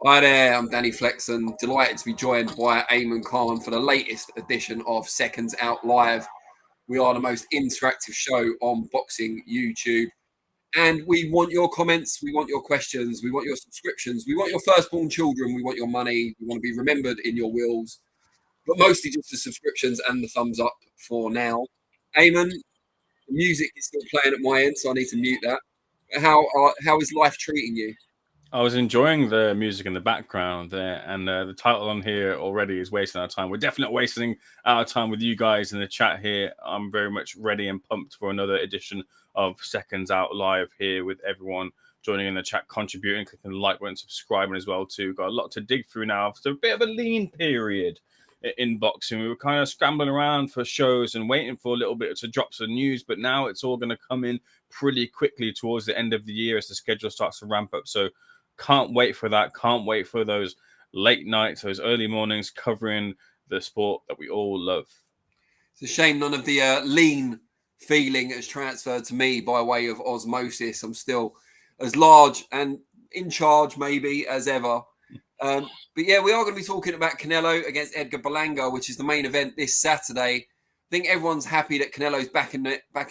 Hi there, I'm Danny Flexen. Delighted to be joined by Ayman Khan for the latest edition of Seconds Out Live. We are the most interactive show on boxing YouTube. And we want your comments, we want your questions, we want your subscriptions, we want your firstborn children, we want your money, we want to be remembered in your wills, but mostly just the subscriptions and the thumbs up for now. Ayman, the music is still playing at my end, so I need to mute that. How is life treating you? I was enjoying the music in the background there, and the title on here already is wasting our time. We're definitely wasting our time with you guys in the chat here. I'm very much ready and pumped for another edition of Seconds Out Live here with everyone joining in the chat, contributing, clicking the like button, subscribing as well too. Got a lot to dig through now. It's a bit of a lean period in boxing. We were kind of scrambling around for shows and waiting for a little bit to drop some news, but now it's all going to come in pretty quickly towards the end of the year as the schedule starts to ramp up. So can't wait for that. Can't wait for those late nights, those early mornings covering the sport that we all love. It's a shame none of the lean feeling has transferred to me by way of osmosis. I'm still as large and in charge, maybe, as ever. But yeah, we are going to be talking about Canelo against Edgar Berlanga, which is the main event this Saturday. I think everyone's happy that Canelo's back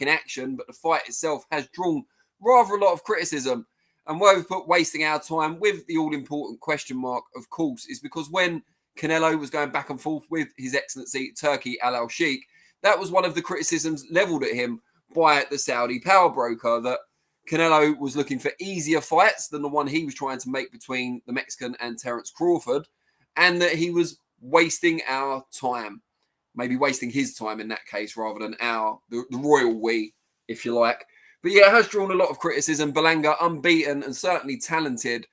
in action, but the fight itself has drawn rather a lot of criticism. And why we've put wasting our time with the all-important question mark, of course, is because when Canelo was going back and forth with His Excellency Turki Alalshikh, that was one of the criticisms leveled at him by the Saudi power broker, that Canelo was looking for easier fights than the one he was trying to make between the Mexican and Terence Crawford, and that he was wasting our time, maybe wasting his time in that case, rather than the royal we, if you like. But yeah, it has drawn a lot of criticism. Berlanga, unbeaten and certainly talented,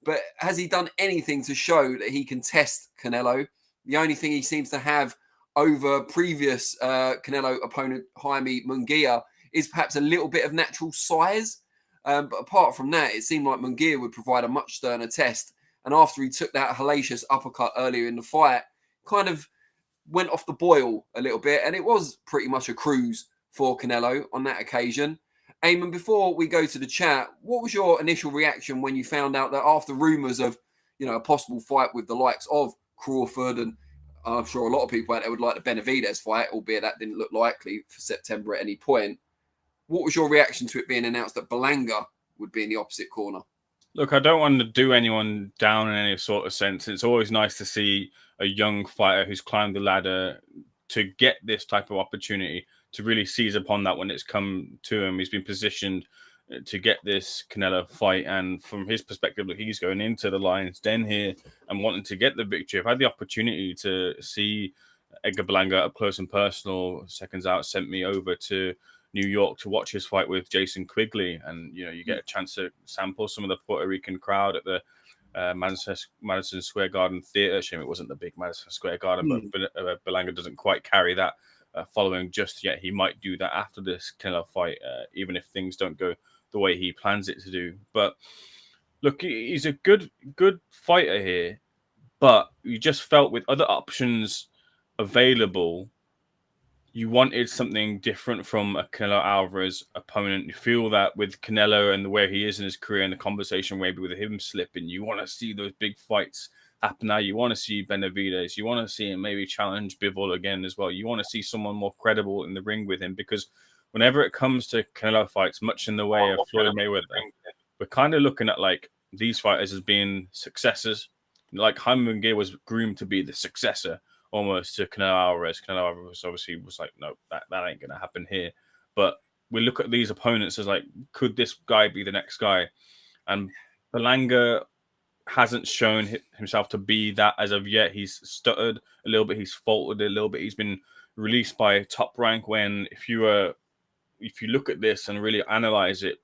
but has he done anything to show that he can test Canelo? The only thing he seems to have over previous Canelo opponent Jaime Munguia is perhaps a little bit of natural size. But apart from that, it seemed like Munguia would provide a much sterner test. And after he took that hellacious uppercut earlier in the fight, kind of went off the boil a little bit. And it was pretty much a cruise for Canelo on that occasion. Ayman, before we go to the chat, what was your initial reaction when you found out that after rumours of, a possible fight with the likes of Crawford, and I'm sure a lot of people out there would like the Benavidez fight, albeit that didn't look likely for September at any point. What was your reaction to it being announced that Berlanga would be in the opposite corner? Look, I don't want to do anyone down in any sort of sense. It's always nice to see a young fighter who's climbed the ladder to get this type of opportunity, to really seize upon that when it's come to him. He's been positioned to get this Canelo fight, and from his perspective, look, he's going into the Lions Den here and wanting to get the victory. I've had the opportunity to see Edgar Berlanga up close and personal. Seconds Out sent me over to New York to watch his fight with Jason Quigley, and you get a chance to sample some of the Puerto Rican crowd at the Madison Square Garden Theatre. Shame it wasn't the big Madison Square Garden, but Berlanga doesn't quite carry that following just yet. He might do that after this Canelo fight, even if things don't go the way he plans it to do. But look, he's a good fighter here, but you just felt with other options available, you wanted something different from a Canelo Alvarez opponent. You feel that with Canelo and the way he is in his career and the conversation maybe with him slipping, you want to see those big fights happen now. You want to see Benavidez. You want to see him maybe challenge Bivol again as well. You want to see someone more credible in the ring with him, because whenever it comes to Canelo fights, much in the way of Floyd Mayweather, we're kind of looking at like these fighters as being successors. Like Jaime Munguia was groomed to be the successor almost to Canelo Alvarez. Canelo Alvarez obviously was like, no, that ain't going to happen here. But we look at these opponents as like, could this guy be the next guy? And Berlanga hasn't shown himself to be that as of yet. He's stuttered a little bit. He's faltered a little bit. He's been released by Top Rank when, if you look at this and really analyze it,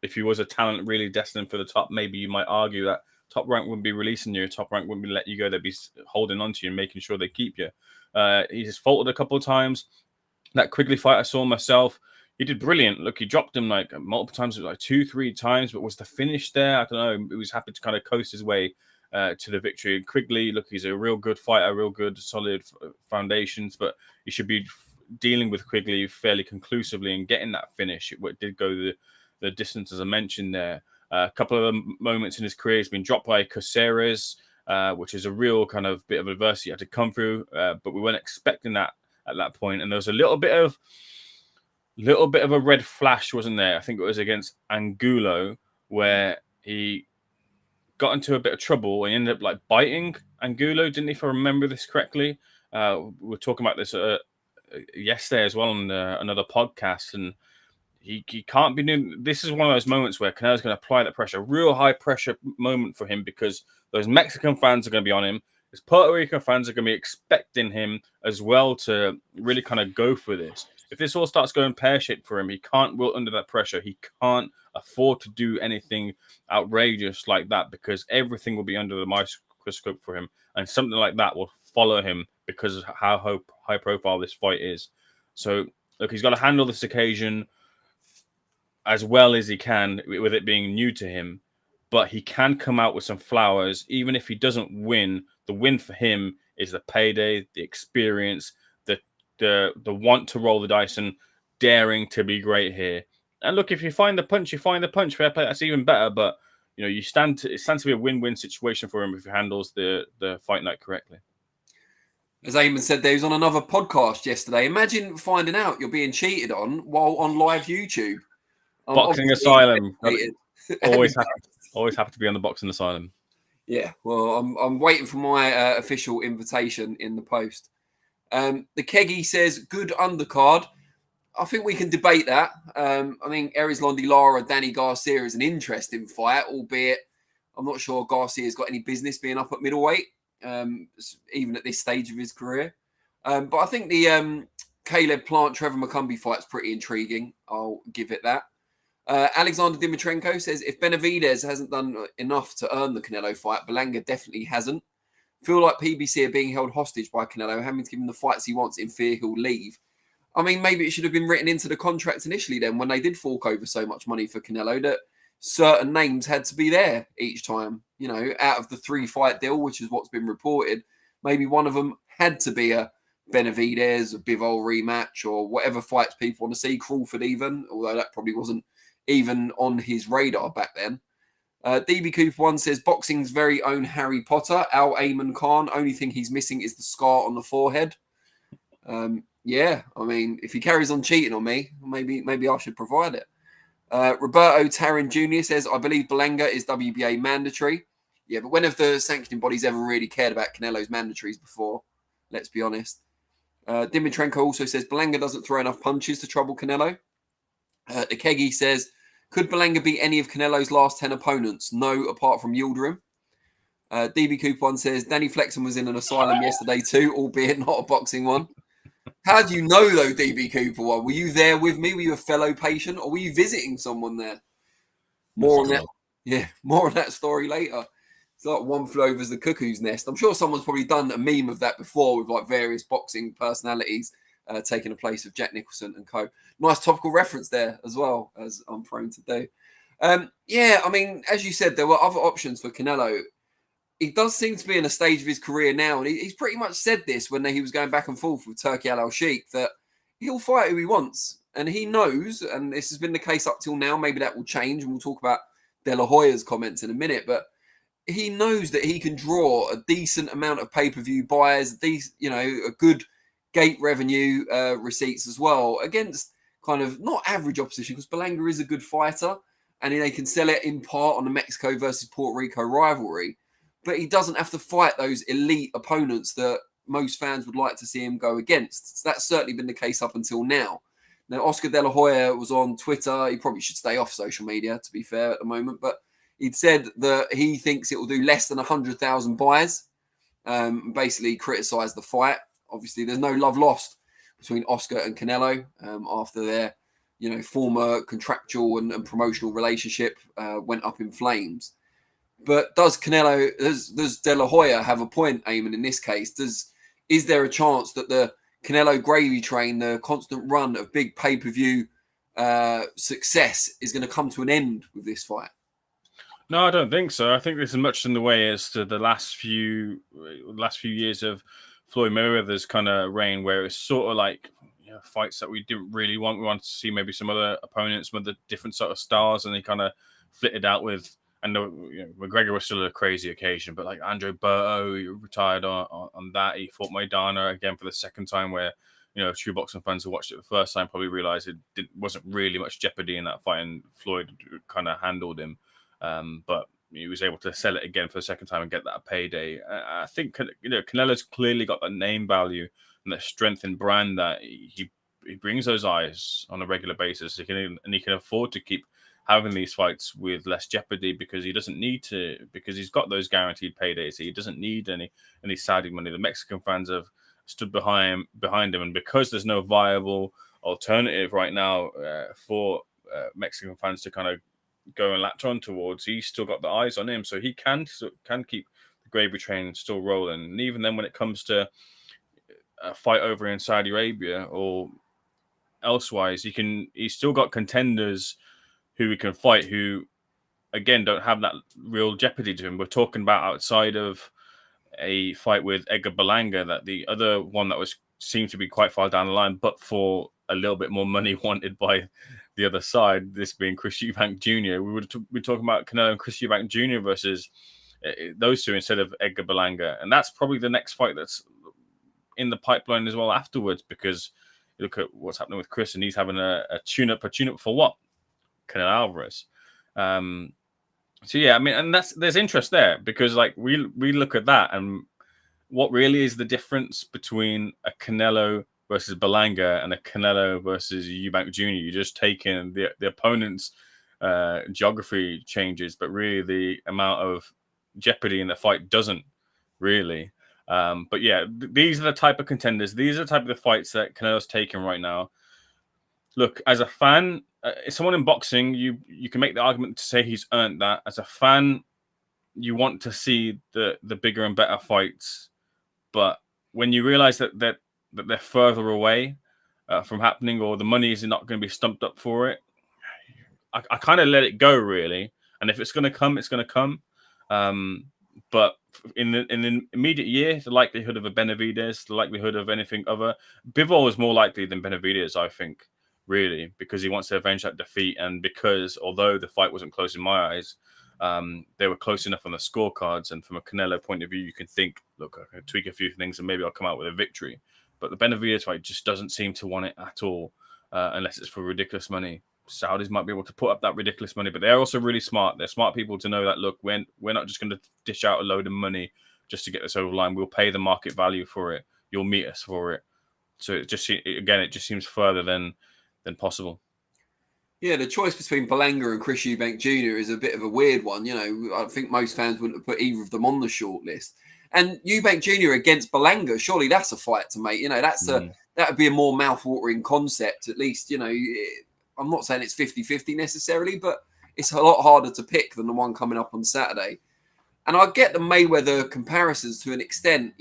if he was a talent really destined for the top, maybe you might argue that Top Rank wouldn't be releasing you. Top Rank wouldn't be letting you go. They'd be holding on to you and making sure they keep you. He's faltered a couple of times. That Quigley fight I saw myself, he did brilliant. Look, he dropped him like multiple times, like 2-3 times, but was the finish there? I don't know. He was happy to kind of coast his way to the victory. Quigley, look, he's a real good fighter, real good, solid foundations, but he should be dealing with Quigley fairly conclusively and getting that finish. It did go the distance, as I mentioned there. A couple of the moments in his career, he's been dropped by Caceres, which is a real kind of bit of adversity you had to come through. But we weren't expecting that at that point. And there was a little bit of a red flash, wasn't there? I think it was against Angulo, where he got into a bit of trouble and ended up like biting Angulo, didn't he? If I remember this correctly, we were talking about this yesterday as well on another podcast, and he can't be doing. This is one of those moments where Canelo's going to apply that pressure, real high pressure moment for him, because those Mexican fans are going to be on him. His Puerto Rican fans are going to be expecting him as well to really kind of go for this. If this all starts going pear-shaped for him, he can't wilt under that pressure. He can't afford to do anything outrageous like that, because everything will be under the microscope for him, and something like that will follow him because of how high profile this fight is. So, look, he's got to handle this occasion as well as he can with it being new to him, but he can come out with some flowers. Even if he doesn't win, the win for him is the payday, the experience, the want to roll the dice and daring to be great here. And look, if you find the punch, you find the punch. Fair play, that's even better. But it stands to be a win-win situation for him if he handles the fight night correctly. As Ayman said, there was on another podcast yesterday. Imagine finding out you're being cheated on while on live YouTube. Boxing Asylum. always have to be on the Boxing Asylum. Yeah, well, I'm waiting for my official invitation in the post. The Keggy says, good undercard. I think we can debate that. I think Erislandy Lara, Danny Garcia is an interesting fight, albeit I'm not sure Garcia's got any business being up at middleweight, even at this stage of his career. But I think the Caleb Plant, Trevor McCumbee fight's pretty intriguing. I'll give it that. Alexander Dimitrenko says, if Benavidez hasn't done enough to earn the Canelo fight, Berlanga definitely hasn't. Feel like PBC are being held hostage by Canelo, having to give him the fights he wants in fear he'll leave. I mean, maybe it should have been written into the contract initially then, when they did fork over so much money for Canelo, that certain names had to be there each time. Out of the 3-fight deal, which is what's been reported, maybe one of them had to be a Benavidez, a Bivol rematch, or whatever fights people want to see, Crawford even, although that probably wasn't even on his radar back then. DB Cooper 1 says, boxing's very own Harry Potter, Ayman Khan. Only thing he's missing is the scar on the forehead. Yeah, I mean, if he carries on cheating on me, maybe I should provide it. Roberto Tarin Jr. says, I believe Berlanga is WBA mandatory. Yeah, but when have the sanctioning bodies ever really cared about Canelo's mandatories before? Let's be honest. Dimitrenko also says, Berlanga doesn't throw enough punches to trouble Canelo. The Keggy says, could Berlanga beat any of Canelo's last 10 opponents? No, apart from Yildirim. DB Coupon says, Danny Flexen was in an asylum yesterday too, albeit not a boxing one. How do you know, though, DB Cooper? Were you there with me? Were you a fellow patient, or were you visiting someone there? More on that story later. It's like one flew over the cuckoo's nest. I'm sure someone's probably done a meme of that before with like various boxing personalities taking the place of Jack Nicholson and co. Nice topical reference there as well, as I'm prone to do. Yeah, I mean, as you said, there were other options for Canelo. He does seem to be in a stage of his career now, and he's pretty much said this when he was going back and forth with Turki Alalshikh, that he'll fight who he wants. And he knows, and this has been the case up till now, maybe that will change, and we'll talk about De La Hoya's comments in a minute, but he knows that he can draw a decent amount of pay-per-view buyers, a good gate revenue receipts as well, against kind of not average opposition, because Berlanga is a good fighter, and they can sell it in part on the Mexico versus Puerto Rico rivalry. But he doesn't have to fight those elite opponents that most fans would like to see him go against. So that's certainly been the case up until now. Now, Oscar De La Hoya was on Twitter. He probably should stay off social media, to be fair, at the moment. But he'd said that he thinks it will do less than 100,000 buys. Basically criticised the fight. Obviously, there's no love lost between Oscar and Canelo after their former contractual and promotional relationship went up in flames. But does De La Hoya have a point, Ayman, in this case? Is there a chance that the Canelo gravy train, the constant run of big pay-per-view success, is going to come to an end with this fight? No, I don't think so. I think this is much in the way as to the last few years of Floyd Mayweather's kind of reign, where it's sort of like fights that we didn't really want. We wanted to see maybe some other opponents, some other different sort of stars, and they kind of flitted out with. And McGregor was still a crazy occasion, but like Andre Berto retired on that. He fought Maidana again for the second time, where true boxing fans who watched it the first time probably realized it wasn't really much jeopardy in that fight, and Floyd kind of handled him. But he was able to sell it again for the second time and get that payday. I think Canelo's clearly got that name value and that strength and brand that he brings those eyes on a regular basis. He can afford to keep having these fights with less jeopardy because he doesn't need to, because he's got those guaranteed paydays. He doesn't need any Saudi money. The Mexican fans have stood behind him, and because there's no viable alternative right now for Mexican fans to kind of go and latch on towards, he's still got the eyes on him, so he can keep the gravy train still rolling. And even then, when it comes to a fight over in Saudi Arabia or elsewise, he's still got contenders who he can fight, who again don't have that real jeopardy to him. We're talking about outside of a fight with Edgar Berlanga, that the other one that seemed to be quite far down the line, but for a little bit more money wanted by the other side, this being Chris Eubank Jr. We're talking about Canelo and Chris Eubank Jr. versus those two instead of Edgar Berlanga, and that's probably the next fight that's in the pipeline as well afterwards, because you look at what's happening with Chris, and he's having a tune-up for what? Canelo Alvarez. So yeah, I mean, and there's interest there, because like we look at that, and what really is the difference between a Canelo versus Berlanga and a Canelo versus Eubank Jr.? You're just taking the opponent's geography changes, but really the amount of jeopardy in the fight doesn't really. But yeah, these are the type of contenders. These are the type of the fights that Canelo's taking right now. Look, as a fan, someone in boxing, you can make the argument to say he's earned that. As a fan, you want to see the bigger and better fights, but when you realize that they're further away from happening, or the money is not going to be stumped up for it, I kind of let it go, really. And if it's going to come, it's going to come. But in the immediate year, the likelihood of a Benavidez, the likelihood of anything other, Bivol is more likely than Benavidez, I think, really, because he wants to avenge that defeat, and because although the fight wasn't close in my eyes, they were close enough on the scorecards, and from a Canelo point of view, you can think, look, I can tweak a few things and maybe I'll come out with a victory. But the Benavidez fight just doesn't seem to want it at all, unless it's for ridiculous money. Saudis might be able to put up that ridiculous money, but they're also really smart. They're smart people to know that, look, we're not just going to dish out a load of money just to get this over the line. We'll pay the market value for it. You'll meet us for it. So it just seems further than possible. Yeah, the choice between Berlanga and Chris Eubank Jr. is a bit of a weird one. I think most fans wouldn't have put either of them on the short list. And Eubank Jr. against Berlanga, surely that's a fight to make. That would be a more mouth-watering concept, at least. I'm not saying it's 50-50 necessarily, but it's a lot harder to pick than the one coming up on Saturday. And I get the Mayweather comparisons to an extent.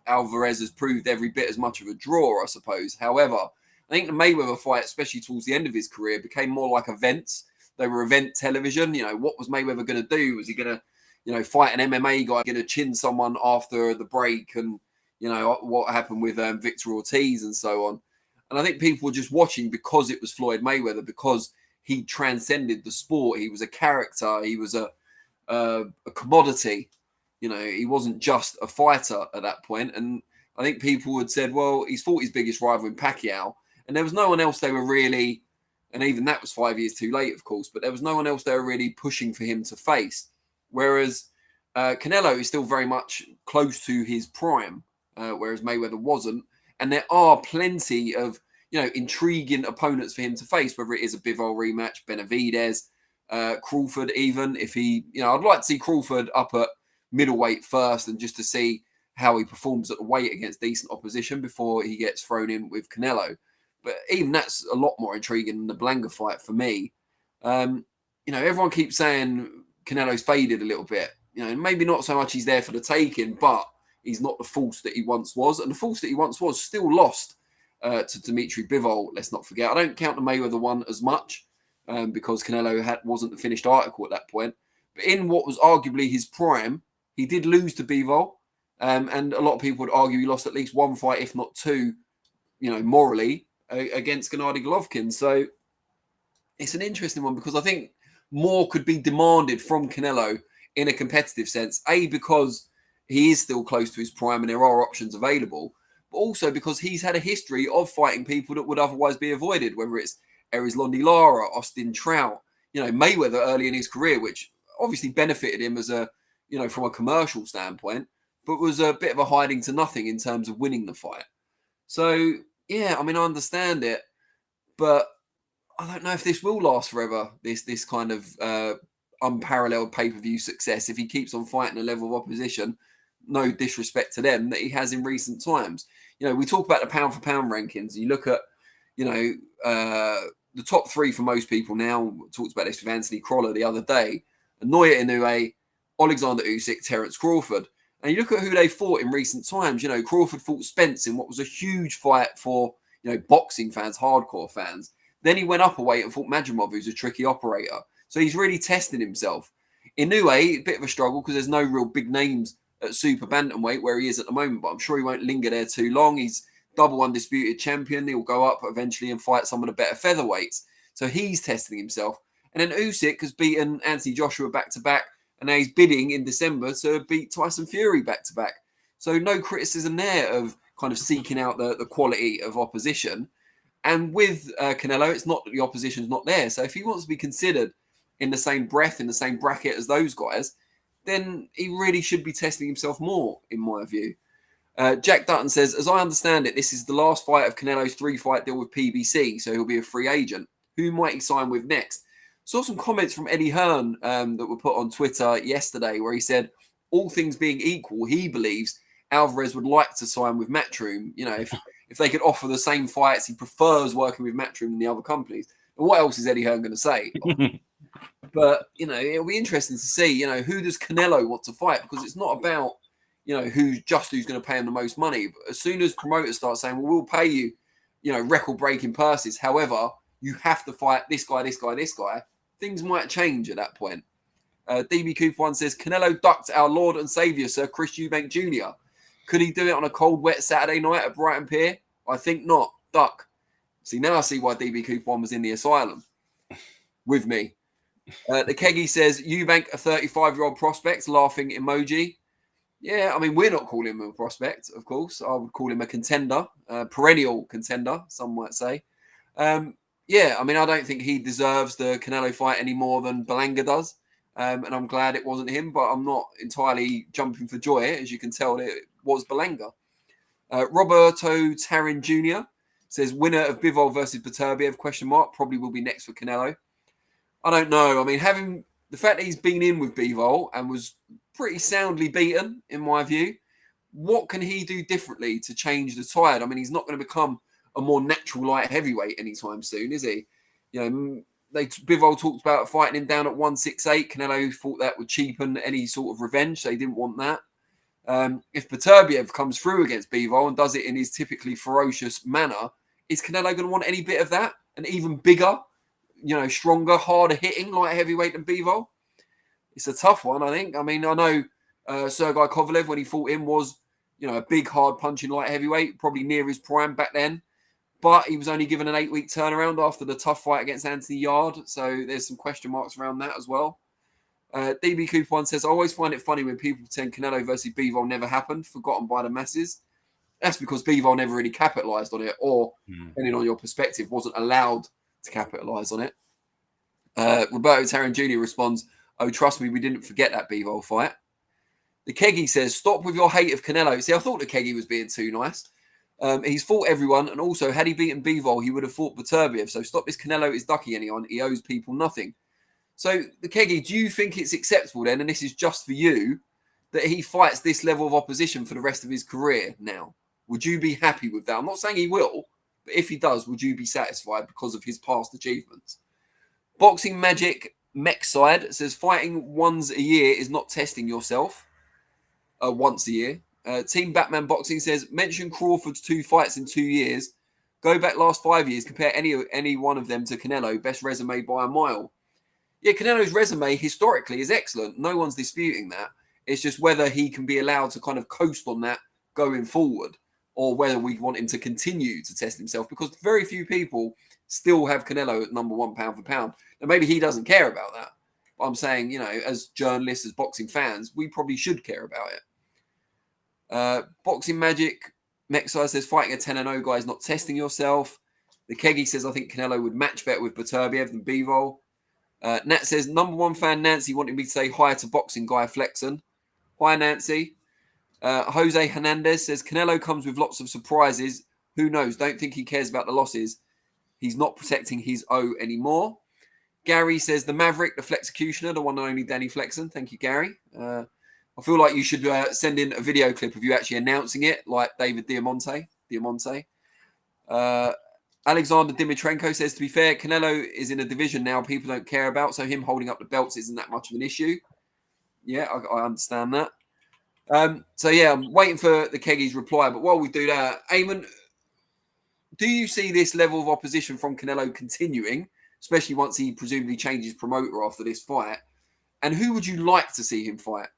Alvarez has proved every bit as much of a draw, I suppose. However, I think the Mayweather fight, especially towards the end of his career, became more like events. They were event television. What was Mayweather going to do? Was he going to, fight an MMA guy, going to chin someone after the break? And, what happened with Victor Ortiz and so on. And I think people were just watching because it was Floyd Mayweather, because he transcended the sport. He was a character. He was a commodity. He wasn't just a fighter at that point. And I think people had said, well, he's fought his biggest rival in Pacquiao. And there was no one else they were really, and even that was 5 years too late, of course, but there was no one else they were really pushing for him to face. Whereas Canelo is still very much close to his prime, whereas Mayweather wasn't. And there are plenty of, intriguing opponents for him to face, whether it is a Bivol rematch, Benavidez, Crawford even. If he, I'd like to see Crawford up at middleweight first, and just to see how he performs at the weight against decent opposition before he gets thrown in with Canelo. But even that's a lot more intriguing than the Berlanga fight for me. Everyone keeps saying Canelo's faded a little bit. Maybe not so much he's there for the taking, but he's not the force that he once was. And the force that he once was still lost to Dimitri Bivol, let's not forget. I don't count the Mayweather one as much because Canelo wasn't the finished article at that point. But in what was arguably his prime, he did lose to Bivol. And a lot of people would argue he lost at least one fight, if not two, morally, against Gennady Golovkin. So it's an interesting one, because I think more could be demanded from Canelo in a competitive sense. A, because he is still close to his prime and there are options available, but also because he's had a history of fighting people that would otherwise be avoided, whether it's Erislandy Lara, Austin Trout, Mayweather early in his career, which obviously benefited him as a, from a commercial standpoint, but was a bit of a hiding to nothing in terms of winning the fight. So, yeah, I mean, I understand it, but I don't know if this will last forever, this kind of unparalleled pay-per-view success, if he keeps on fighting a level of opposition, no disrespect to them, that he has in recent times. We talk about the pound-for-pound rankings. You look at, the top three for most people now. We talked about this with Anthony Crolla the other day. Naoya Inoue, Alexander Usyk, Terence Crawford. And you look at who they fought in recent times. Crawford fought Spence in what was a huge fight for, boxing fans, hardcore fans. Then he went up a weight and fought Madrimov, who's a tricky operator. So he's really testing himself. Inoue, a bit of a struggle because there's no real big names at super bantamweight where he is at the moment, but I'm sure he won't linger there too long. He's double undisputed champion. He'll go up eventually and fight some of the better featherweights. So he's testing himself. And then Usyk has beaten Anthony Joshua back-to-back, and now he's bidding in December to beat Tyson Fury back-to-back. So no criticism there of kind of seeking out the quality of opposition. And with Canelo, it's not that the opposition's not there. So if he wants to be considered in the same breath, in the same bracket as those guys, then he really should be testing himself more, in my view. Jack Dutton says, as I understand it, this is the last fight of Canelo's 3-fight deal with PBC, so he'll be a free agent. Who might he sign with next? Saw some comments from Eddie Hearn that were put on Twitter yesterday where he said, all things being equal, he believes Alvarez would like to sign with Matchroom. If they could offer the same fights, he prefers working with Matchroom than the other companies. And what else is Eddie Hearn going to say? But, it'll be interesting to see, who does Canelo want to fight? Because it's not about, who's going to pay him the most money. But as soon as promoters start saying, well, we'll pay you, record-breaking purses. However, you have to fight this guy, this guy, this guy. Things might change at that point. DB Cooper 1 says, Canelo ducked our Lord and Saviour, Sir Chris Eubank Jr. Could he do it on a cold, wet Saturday night at Brighton Pier? I think not. Duck. See, now I see why DB Cooper 1 was in the asylum with me. The Keggy says, Eubank, a 35-year-old prospect, laughing emoji. Yeah, I mean, we're not calling him a prospect, of course. I would call him a contender, perennial contender, some might say. Yeah, I mean, I don't think he deserves the Canelo fight any more than Berlanga does. And I'm glad it wasn't him, but I'm not entirely jumping for joy. As you can tell, it was Berlanga. Roberto Tarin Jr. says, winner of Bivol versus Beterbiev, ? Probably will be next for Canelo. I don't know. I mean, the fact that he's been in with Bivol and was pretty soundly beaten, in my view, what can he do differently to change the tide? I mean, he's not going to become a more natural light heavyweight anytime soon, is he? Bivol talked about fighting him down at 168. Canelo thought that would cheapen any sort of revenge. They didn't want that. If Beterbiev comes through against Bivol and does it in his typically ferocious manner, is Canelo going to want any bit of that? An even bigger, stronger, harder hitting light heavyweight than Bivol? It's a tough one, I think. I mean, I know Sergei Kovalev, when he fought him, was, a big, hard punching light heavyweight, probably near his prime back then. But he was only given an 8-week turnaround after the tough fight against Anthony Yard. So there's some question marks around that as well. DB Cooper 1 says, I always find it funny when people pretend Canelo versus Bivol never happened, forgotten by the masses. That's because Bivol never really capitalised on it, or, depending on your perspective, wasn't allowed to capitalise on it. Roberto Taran Jr. responds, oh, trust me, we didn't forget that Bivol fight. The Keggy says, stop with your hate of Canelo. See, I thought the Keggy was being too nice. He's fought everyone, and also, had he beaten Bivol, he would have fought Beterbiev. So stop this Canelo is ducking anyone. He owes people nothing. So, the Keggy, do you think it's acceptable then, and this is just for you, that he fights this level of opposition for the rest of his career now? Would you be happy with that? I'm not saying he will, but if he does, would you be satisfied because of his past achievements? Boxing Magic Mech Side says, fighting once a year is not testing yourself. Once a year. Team Batman Boxing says, mention Crawford's 2 fights in 2 years. Go back last 5 years, compare any one of them to Canelo. Best resume by a mile. Yeah, Canelo's resume historically is excellent. No one's disputing that. It's just whether he can be allowed to kind of coast on that going forward, or whether we want him to continue to test himself, because very few people still have Canelo at number 1 pound for pound. And maybe he doesn't care about that. But I'm saying, as journalists, as boxing fans, we probably should care about it. Boxing Magic, Mexai says, fighting a 10-0 guy is not testing yourself. The Kegi says, I think Canelo would match better with Beterbiev than Bivol. Nat says, number one fan Nancy wanted me to say hi to boxing guy Flexen. Hi, Nancy. Jose Hernandez says, Canelo comes with lots of surprises. Who knows? Don't think he cares about the losses. He's not protecting his O anymore. Gary says, the Maverick, the Flexecutioner, the one and only Danny Flexen. Thank you, Gary. I feel like you should send in a video clip of you actually announcing it, like David Diamante. Alexander Dimitrenko says, to be fair, Canelo is in a division now people don't care about, so him holding up the belts isn't that much of an issue. Yeah, I understand that. So, yeah, I'm waiting for the Kegi's reply. But while we do that, Ayman, do you see this level of opposition from Canelo continuing, especially once he presumably changes promoter after this fight? And who would you like to see him fight?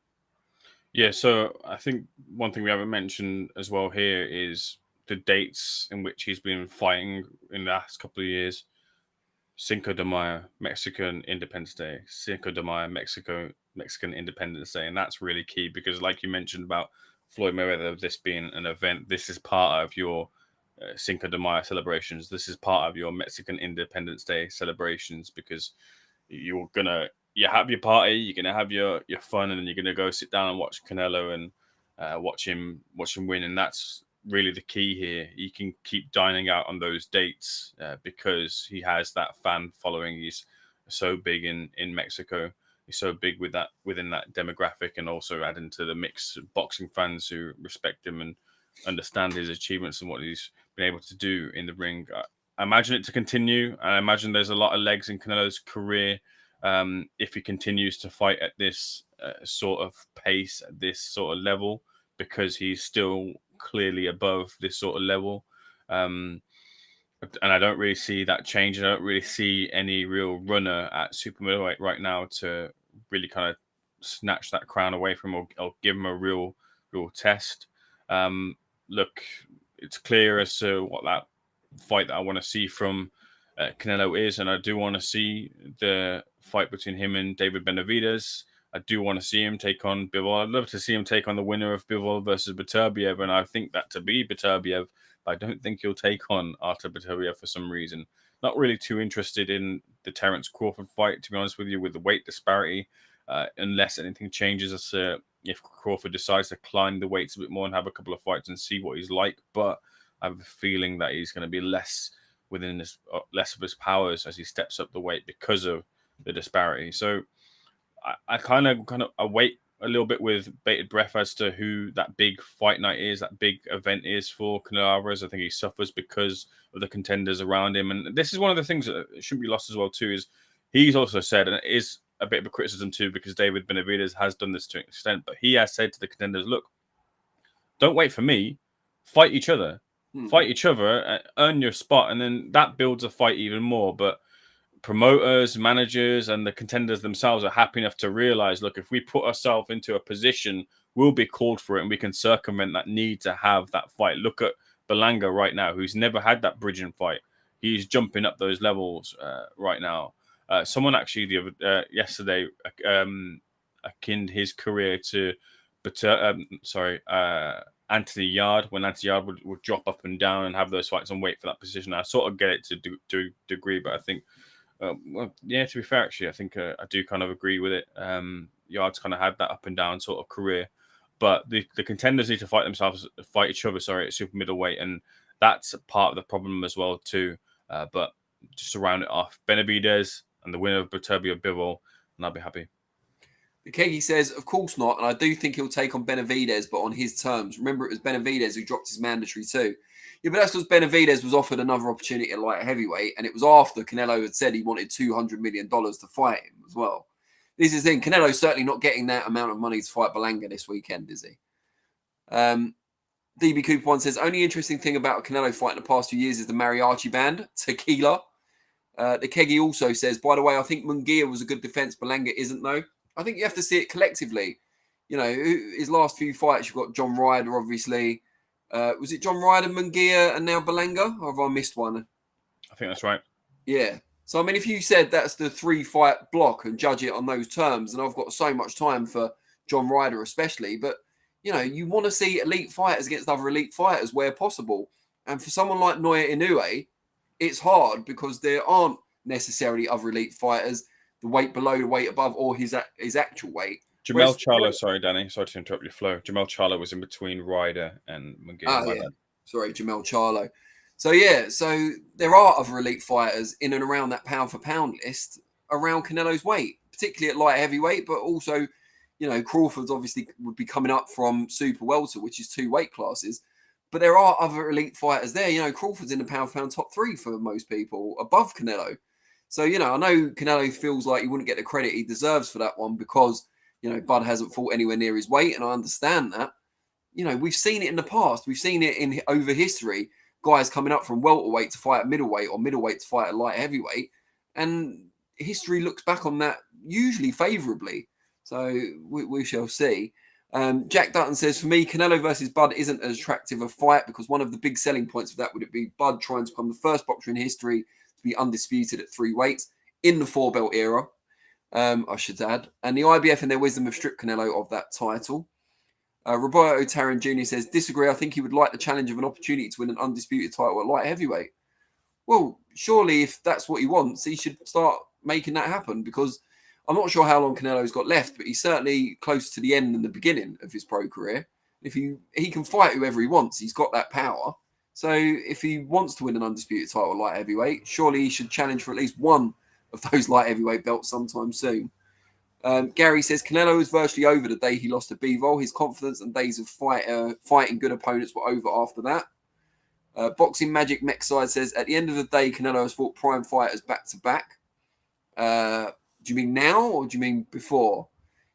Yeah, so I think one thing we haven't mentioned as well here is the dates in which he's been fighting in the last couple of years. Cinco de Mayo, Mexican Independence Day. Cinco de Mayo, Mexican Independence Day. And that's really key because, like you mentioned about Floyd Mayweather, this being an event, this is part of your Cinco de Mayo celebrations. This is part of your Mexican Independence Day celebrations because you have your party, you're gonna have your fun, and then you're gonna go sit down and watch Canelo and watch him win. And that's really the key here. He can keep dining out on those dates because he has that fan following. He's so big in Mexico. He's so big within that demographic, and also adding to the mix of boxing fans who respect him and understand his achievements and what he's been able to do in the ring. I imagine it to continue. I imagine there's a lot of legs in Canelo's career if he continues to fight at this sort of pace, at this sort of level, because he's still clearly above this sort of level. And I don't really see that change. I don't really see any real runner at super middleweight right now to really kind of snatch that crown away from him or give him a real test. Look, it's clear as to what that fight that I want to see from Canelo is, and I do want to see the fight between him and David Benavidez. I do want to see him take on Bivol. I'd love to see him take on the winner of Bivol versus Beterbiev, and I think that to be Beterbiev, but I don't think he'll take on Artur Beterbiev for some reason. Not really too interested in the Terence Crawford fight, to be honest with you, with the weight disparity, unless anything changes as if Crawford decides to climb the weights a bit more and have a couple of fights and see what he's like. But I have a feeling that he's going to be less of his powers as he steps up the weight because of the disparity. So I kind of wait a little bit with bated breath as to who that big fight night is, that big event is for Canelo Alvarez. I think he suffers because of the contenders around him. And this is one of the things that shouldn't be lost as well, too, is he's also said, and it is a bit of a criticism, too, because David Benavidez has done this to an extent, but he has said to the contenders, look, don't wait for me, fight each other. Fight each other, earn your spot, and then that builds a fight even more. But promoters, managers, and the contenders themselves are happy enough to realize, look, if we put ourselves into a position, we'll be called for it, and we can circumvent that need to have that fight. Look at Berlanga right now, who's never had that bridging fight. He's jumping up those levels right now. Someone actually yesterday akined his career to Anthony Yard, when Anthony Yard would drop up and down and have those fights and wait for that position. I sort of get it to a degree, but I think, to be fair, actually, I think I do kind of agree with it. Yard's kind of had that up and down sort of career, but the contenders need to fight each other, at super middleweight, and that's a part of the problem as well too. But just to round it off, Benavidez and the winner of Beterbiev Bivol, and I'll be happy. The Kegi says, of course not, and I do think he'll take on Benavidez, but on his terms. Remember, it was Benavidez who dropped his mandatory too. Yeah, but that's because Benavidez was offered another opportunity at light heavyweight, and it was after Canelo had said he wanted $200 million to fight him as well. This is the thing. Canelo's certainly not getting that amount of money to fight Berlanga this weekend, is he? DB Cooper 1 says, only interesting thing about a Canelo fight in the past few years is the mariachi band, Tequila. The Kegi also says, by the way, I think Munguia was a good defense. Berlanga isn't, though. I think you have to see it collectively. You know, his last few fights, you've got John Ryder, obviously. Was it John Ryder, Munguia, and now Berlanga? Or have I missed one? I think that's right. Yeah. So, I mean, if you said that's the 3-fight block and judge it on those terms, and I've got so much time for John Ryder especially, but, you want to see elite fighters against other elite fighters where possible. And for someone like Naoya Inoue, it's hard because there aren't necessarily other elite fighters, the weight below, the weight above, or his actual weight. Jamel Charlo, sorry, Danny. Sorry to interrupt your flow. Jamel Charlo was in between Ryder and Munguia. Yeah. Sorry, Jamel Charlo. So there are other elite fighters in and around that pound-for-pound list around Canelo's weight, particularly at light heavyweight, but also, Crawford's obviously would be coming up from super welter, which is 2 weight classes. But there are other elite fighters there. Crawford's in the pound-for-pound top 3 for most people, above Canelo. So, I know Canelo feels like he wouldn't get the credit he deserves for that one because, Bud hasn't fought anywhere near his weight, and I understand that. We've seen it in the past. We've seen it in over history. Guys coming up from welterweight to fight at middleweight or middleweight to fight at light heavyweight. And history looks back on that usually favourably. So we shall see. Jack Dutton says, for me, Canelo versus Bud isn't as attractive a fight because one of the big selling points of that would be Bud trying to become the first boxer in history to be undisputed at 3 weights in the 4-belt era, I should add. And the IBF in their wisdom have stripped Canelo of that title. Roberto Taran Jr. says, disagree. I think he would like the challenge of an opportunity to win an undisputed title at light heavyweight. Well, surely if that's what he wants, he should start making that happen because I'm not sure how long Canelo's got left, but he's certainly close to the end and the beginning of his pro career. If he can fight whoever he wants, he's got that power. So if he wants to win an undisputed title at light heavyweight, surely he should challenge for at least one of those light heavyweight belts sometime soon. Gary says Canelo was virtually over the day he lost to Bivol. His confidence and days of fighting good opponents were over after that. Boxing Magic Mexide says at the end of the day, Canelo has fought prime fighters back to back. Do you mean now or do you mean before?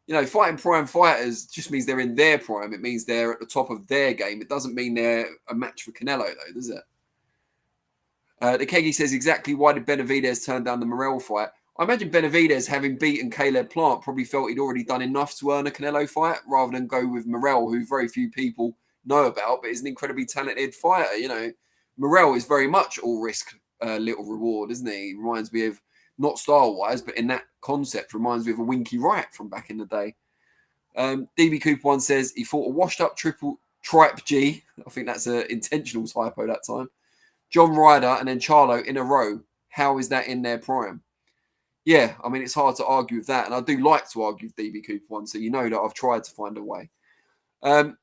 Fighting prime fighters just means they're in their prime. It means they're at the top of their game. It doesn't mean they're a match for Canelo, though, does it? The Keggy says exactly why did Benavidez turn down the Morrell fight? I imagine Benavidez, having beaten Caleb Plant, probably felt he'd already done enough to earn a Canelo fight rather than go with Morrell, who very few people know about, but is an incredibly talented fighter. Morrell is very much all risk, little reward, isn't he? He reminds me of, not style-wise, but in that concept, reminds me of a Winky Wright from back in the day. DB Cooper 1 says he fought a washed-up tripe G. I think that's an intentional typo that time. John Ryder and then Charlo in a row. How is that in their prime? Yeah, I mean, it's hard to argue with that. And I do like to argue with DB Cooper 1, so you know that I've tried to find a way. Eamon,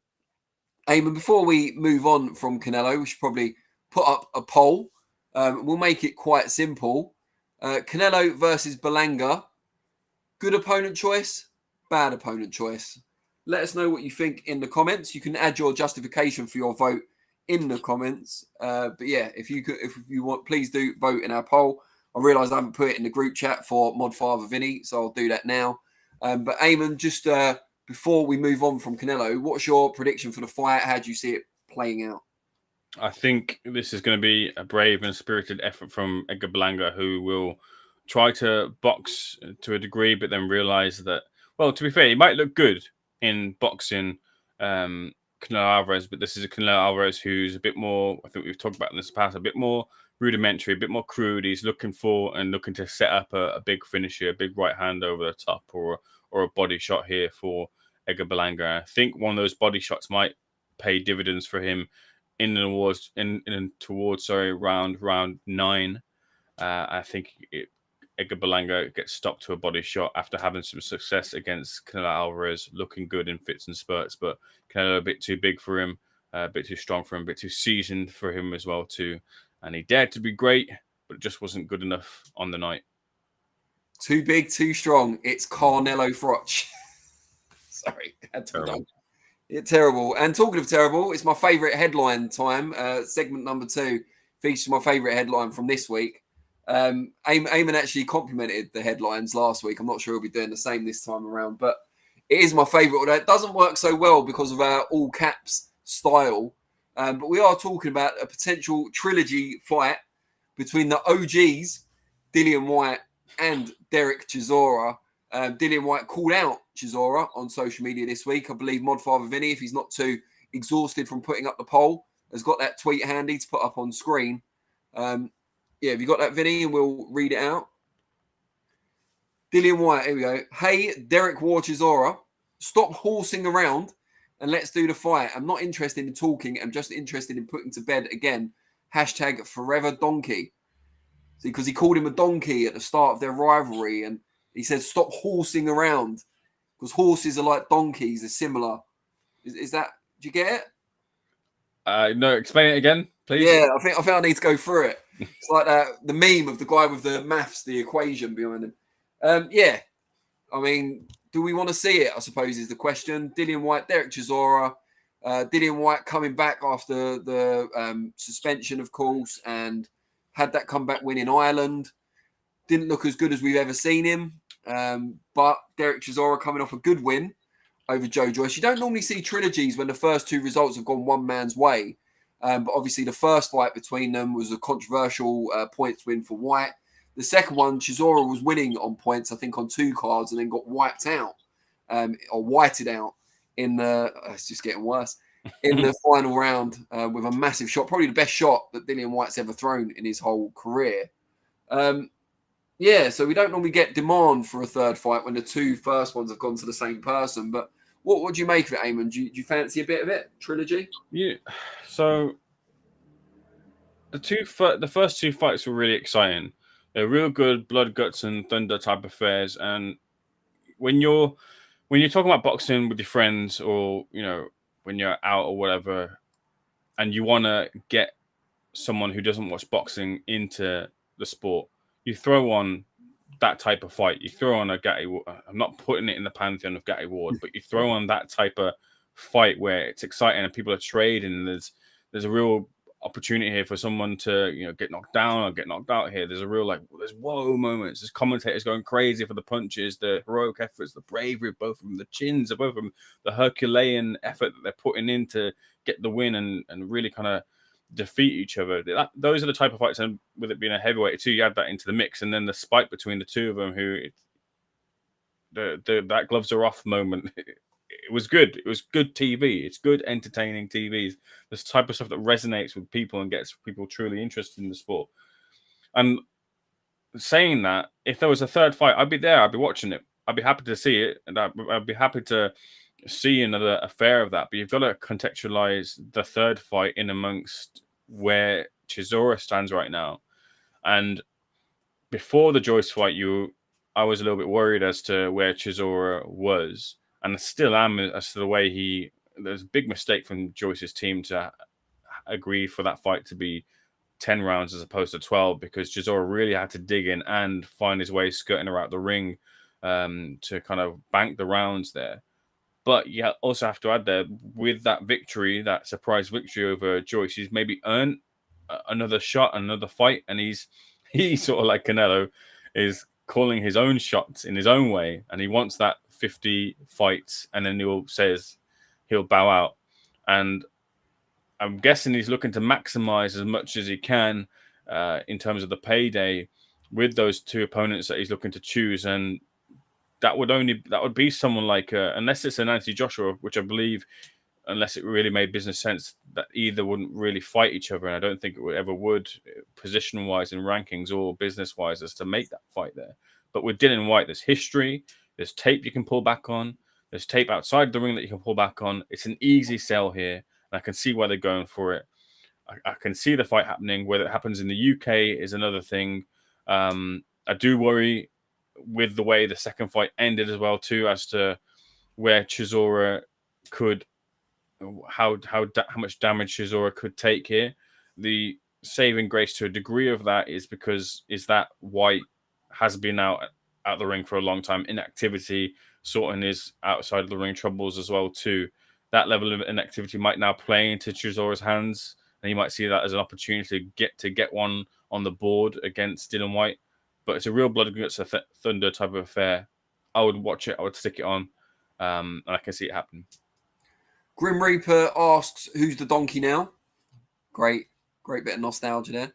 before we move on from Canelo, we should probably put up a poll. We'll make it quite simple. Canelo versus Berlanga. Good opponent choice, bad opponent choice. Let us know what you think in the comments. You can add your justification for your vote in the comments. But yeah, if you want, please do vote in our poll. I realise I haven't put it in the group chat for Mod Father Vinny, so I'll do that now. But Eamon, just before we move on from Canelo, what's your prediction for the fight? How do you see it playing out? I think this is going to be a brave and spirited effort from Edgar Berlanga, who will try to box to a degree, but then realise that, well, to be fair, he might look good in boxing Canelo Alvarez, but this is a Canelo Alvarez who's a bit more, I think we've talked about in this past, a bit more rudimentary, a bit more crude. He's looking to set up a big finisher, a big right hand over the top, or a body shot here for Edgar Berlanga. I think one of those body shots might pay dividends for him towards round 9. I think Edgar Berlanga gets stopped to a body shot after having some success against Canelo Alvarez, looking good in fits and spurts, but Canelo a bit too big for him, a bit too strong for him, a bit too seasoned for him as well too. And he dared to be great, but it just wasn't good enough on the night. Too big, too strong. It's Carnelo Froch. Sorry, had to be done. It's terrible. And talking of terrible, it's my favourite headline time. Segment number 2 features my favourite headline from this week. Eamon actually complimented the headlines last week. I'm not sure he'll be doing the same this time around, but it is my favourite. Although it doesn't work so well because of our all caps style. But we are talking about a potential trilogy fight between the OGs, Dillian Whyte and Derek Chisora. Dillian Whyte called out Chisora on social media this week. I believe Mod Father Vinny, if he's not too exhausted from putting up the poll, has got that tweet handy to put up on screen. Yeah, have you got that, Vinny? And we'll read it out. Dillian Whyte, here we go. Hey, Derek Chisora, stop horsing around and let's do the fight. I'm not interested in talking. I'm just interested in putting to bed again. Hashtag forever donkey. See, because he called him a donkey at the start of their rivalry. And he said, stop horsing around. Because horses are like donkeys. They're similar. Is that, do you get it? No, explain it again, please. Yeah, I think I need to go through it. It's like the meme of the guy with the maths, the equation behind him. Yeah, I mean, do we want to see it? I suppose is the question. Dillian Whyte, Derek Chisora, Dillian Whyte coming back after the suspension, of course, and had that comeback win in Ireland. Didn't look as good as we've ever seen him, but Derek Chisora coming off a good win over Joe Joyce. You don't normally see trilogies when the first two results have gone one man's way. But obviously the first fight between them was a controversial points win for Whyte. The second one, Chisora was winning on points, I think on 2 cards, and then got wiped out or whited out in the, it's just getting worse, in the final round with a massive shot, probably the best shot that Dillian Whyte's ever thrown in his whole career. Yeah, so we don't normally get demand for a third fight when the 2 first ones have gone to the same person. But what do you make of it, Ayman? Do you fancy a bit of it, trilogy? Yeah. So the first 2 fights were really exciting. They're real good blood, guts, and thunder type affairs. And when you're talking about boxing with your friends, or when you're out or whatever, and you want to get someone who doesn't watch boxing into the sport, you throw on that type of fight. You throw on a Gatti. I'm not putting it in the pantheon of Gatti Ward, but you throw on that type of fight where it's exciting and people are trading. And there's a real opportunity here for someone to get knocked down or get knocked out here. There's a real there's whoa moments. There's commentators going crazy for the punches, the heroic efforts, the bravery of both of them, the chins of both of them, the Herculean effort that they're putting in to get the win and really kind of defeat each other. Those are the type of fights, and with it being a heavyweight too, you add that into the mix, and then the spike between the two of them, that gloves are off moment. It was good. It was good TV. It's good, entertaining TV. This type of stuff that resonates with people and gets people truly interested in the sport. And saying that, if there was a third fight, I'd be there. I'd be watching it. I'd be happy to see it, and I'd be happy to see another affair of that. But you've got to contextualize the third fight in amongst where Chisora stands right now. And before the Joyce fight, I was a little bit worried as to where Chisora was, and I still am as to the way there's a big mistake from Joyce's team to agree for that fight to be 10 rounds as opposed to 12, because Chisora really had to dig in and find his way skirting around the ring to kind of bank the rounds there. But you also have to add there, with that victory, that surprise victory over Joyce, he's maybe earned another shot, another fight, and he's sort of like Canelo, is calling his own shots in his own way, and he wants that 50 fights, and then he'll bow out. And I'm guessing he's looking to maximize as much as he can in terms of the payday with those 2 opponents that he's looking to choose. And that would be someone like unless it's an Anthony Joshua, which I believe, unless it really made business sense, that either wouldn't really fight each other, and I don't think it would position wise in rankings or business wise as to make that fight there. But with Dillian Whyte, there's history, there's tape you can pull back on, there's tape outside the ring that you can pull back on. It's an easy sell here, and I can see why they're going for it. I can see the fight happening. Whether it happens in the UK is another thing. I do worry with the way the second fight ended as well too, as to where Chisora could, how much damage Chisora could take here. The saving grace to a degree of that is that Whyte has been out the ring for a long time, inactivity, sorting his outside of the ring troubles as well too. That level of inactivity might now play into Chisora's hands, and he might see that as an opportunity to get one on the board against Dillian Whyte. But it's a real blood and guts thunder type of affair. I would watch it. I would stick it on. And I can see it happen. Grim Reaper asks, who's the donkey now? Great bit of nostalgia there.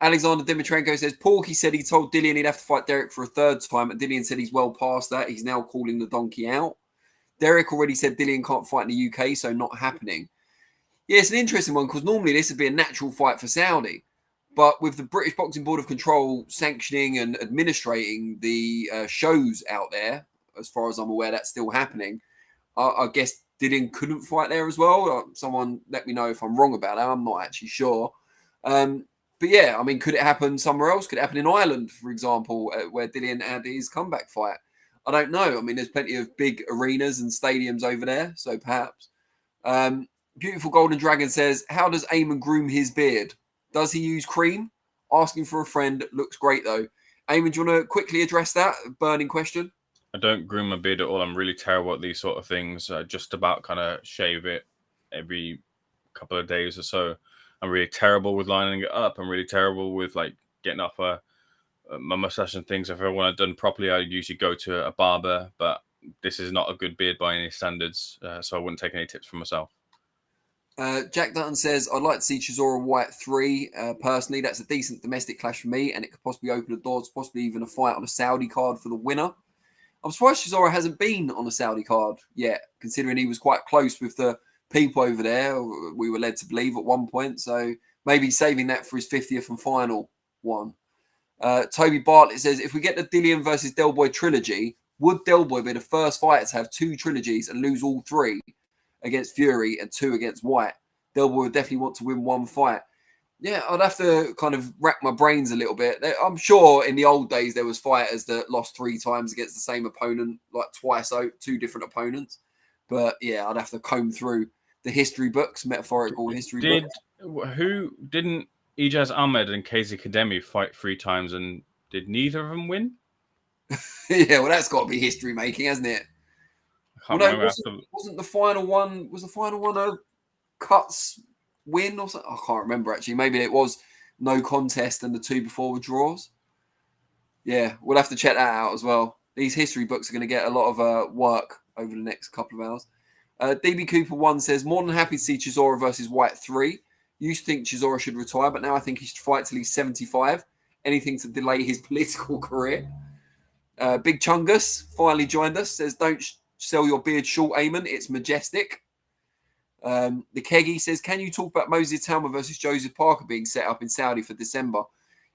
Alexander Dimitrenko says, Porky said he told Dillian he'd have to fight Derek for a third time, and Dillian said he's well past that. He's now calling the donkey out. Derek already said Dillian can't fight in the UK, so not happening. Yeah, it's an interesting one, because normally this would be a natural fight for Saudi. But with the British Boxing Board of Control sanctioning and administrating the shows out there, as far as I'm aware, that's still happening. I guess Dillian couldn't fight there as well. Someone let me know if I'm wrong about that. I'm not actually sure. But yeah, I mean, could it happen somewhere else? Could it happen in Ireland, for example, where Dillian had his comeback fight? I don't know. I mean, there's plenty of big arenas and stadiums over there, so perhaps. Beautiful Golden Dragon says, how does Ayman groom his beard? Does he use cream? Asking for a friend. Looks great, though. Ayman, do you want to quickly address that burning question? I don't groom my beard at all. I'm really terrible at these sort of things. Just about kind of shave it every couple of days or so. I'm really terrible with lining it up. I'm really terrible with like getting off my mustache and things. If I want it done properly, I usually go to a barber. But this is not a good beard by any standards, so I wouldn't take any tips from myself. Jack Dutton says, I'd like to see Chisora Whyte 3. Personally, that's a decent domestic clash for me, and it could possibly open the doors, possibly even a fight on a Saudi card for the winner. I'm surprised Chisora hasn't been on a Saudi card yet, considering he was quite close with the people over there, we were led to believe at one point. So maybe saving that for his 50th and final one. Toby Bartlett says, if we get the Dillian versus Del Boy trilogy, would Del Boy be the first fighter to have 2 trilogies and lose all 3 against Fury and 2 against White? Del Boy would definitely want to win 1 fight. Yeah, I'd have to kind of rack my brains a little bit. I'm sure in the old days there was fighters that lost 3 times against the same opponent, like twice, 2 different opponents. But yeah, I'd have to comb through the history books, metaphorical history books. Didn't Ijaz Ahmed and Casey Kademi fight 3 times, and did neither of them win? Yeah, well, that's got to be history making, hasn't it? I can't remember. Wasn't the final one? Was the final one a cuts win or something? I can't remember actually. Maybe it was no contest and the 2 before were draws. Yeah, we'll have to check that out as well. These history books are going to get a lot of work over the next couple of hours. DB Cooper 1 says, more than happy to see Chisora versus Whyte 3. Used to think Chisora should retire, but now I think he should fight till he's 75. Anything to delay his political career. Big Chungus finally joined us. Says, don't sell your beard short, Ayman. It's majestic. The Keggy says, can you talk about Moses Itauma versus Joseph Parker being set up in Saudi for December?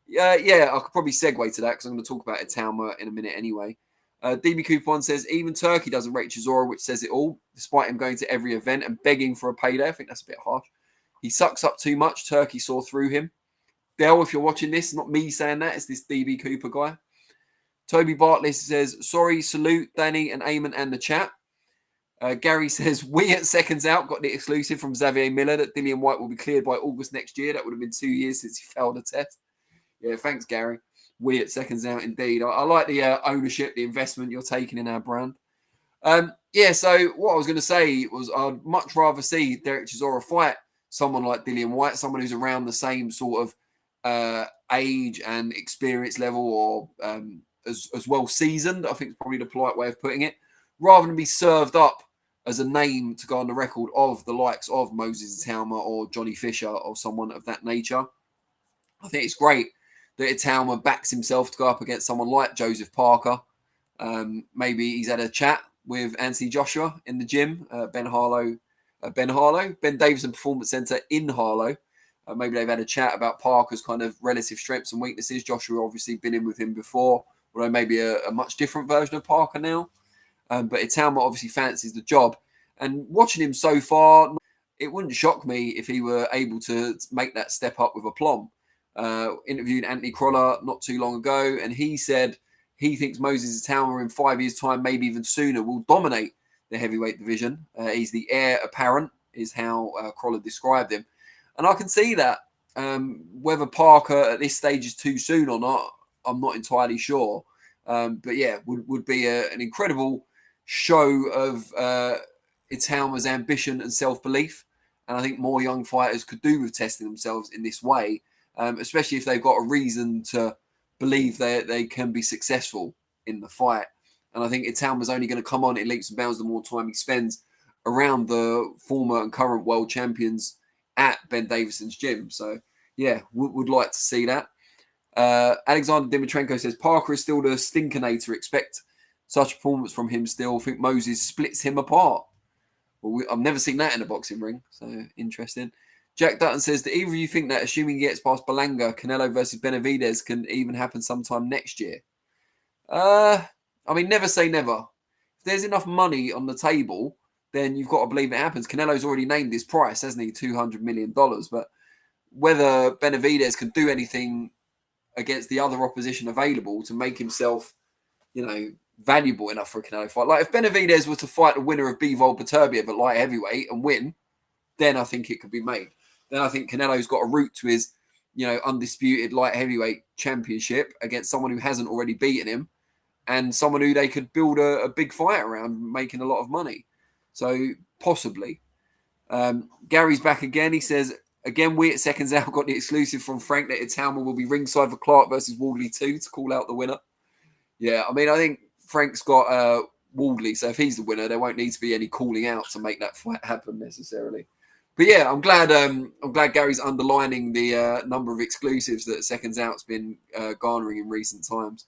Yeah, I could probably segue to that because I'm going to talk about Itauma in a minute anyway. DB Coupon says, even Turkey doesn't rate Chisora, which says it all, despite him going to every event and begging for a payday. I think that's a bit harsh. He sucks up too much. Turkey saw through him. Del, if you're watching this, not me saying that, it's this DB Cooper guy. Toby Bartlett says, sorry, salute Danny and Ayman and the chat. Gary says, we at Seconds Out got the exclusive from Xavier Miller that Dillian Whyte will be cleared by August next year. That would have been 2 years since he failed a test. Yeah, thanks, Gary. We at Seconds Out, indeed. I like the ownership, the investment you're taking in our brand. Yeah, so what I was going to say was I'd much rather see Derek Chisora fight someone like Dillian Whyte, someone who's around the same sort of age and experience level or as well seasoned, I think is probably the polite way of putting it, rather than be served up as a name to go on the record of the likes of Moses Itauma or Johnny Fisher or someone of that nature. I think it's great that Itauma backs himself to go up against someone like Joseph Parker. Maybe he's had a chat with Anthony Joshua in the gym, Ben Davison Performance Centre in Harlow. Maybe they've had a chat about Parker's kind of relative strengths and weaknesses. Joshua obviously been in with him before, although maybe a much different version of Parker now. But Itauma obviously fancies the job. And watching him so far, it wouldn't shock me if he were able to make that step up with aplomb. Interviewed Anthony Crolla not too long ago, and he said he thinks Moses Itauma in 5 years' time, maybe even sooner, will dominate the heavyweight division. He's the heir apparent, is how Crolla described him. And I can see that. Whether Parker at this stage is too soon or not, I'm not entirely sure. But yeah, would be an incredible show of Itauma's ambition and self-belief. And I think more young fighters could do with testing themselves in this way, especially if they've got a reason to believe they can be successful in the fight. And I think Itauma's only going to come on in leaps and bounds the more time he spends around the former and current world champions at Ben Davison's gym. So, yeah, would like to see that. Alexander Dimitrenko says, Parker is still the stinkinator. Expect such performance from him still. I think Moses splits him apart. Well, I've never seen that in a boxing ring. So, interesting. Jack Dutton says, do either of you think that, assuming he gets past Berlanga, Canelo versus Benavidez can even happen sometime next year? I mean, never say never. If there's enough money on the table, then you've got to believe it happens. Canelo's already named his price, hasn't he? $200 million. But whether Benavidez can do anything against the other opposition available to make himself, valuable enough for a Canelo fight. Like if Benavidez were to fight the winner of Bivol Beterbiev at light heavyweight and win, then I think it could be made. Then I think Canelo's got a route to his, undisputed light heavyweight championship against someone who hasn't already beaten him and someone who they could build a big fight around, making a lot of money. So possibly. Gary's back again. He says, again, we at Seconds Out got the exclusive from Frank that Itauma will be ringside for Clark versus Wardley 2 to call out the winner. Yeah, I mean, I think Frank's got Wardley, so if he's the winner, there won't need to be any calling out to make that fight happen necessarily. But yeah, I'm glad Gary's underlining the number of exclusives that Seconds Out's been garnering in recent times.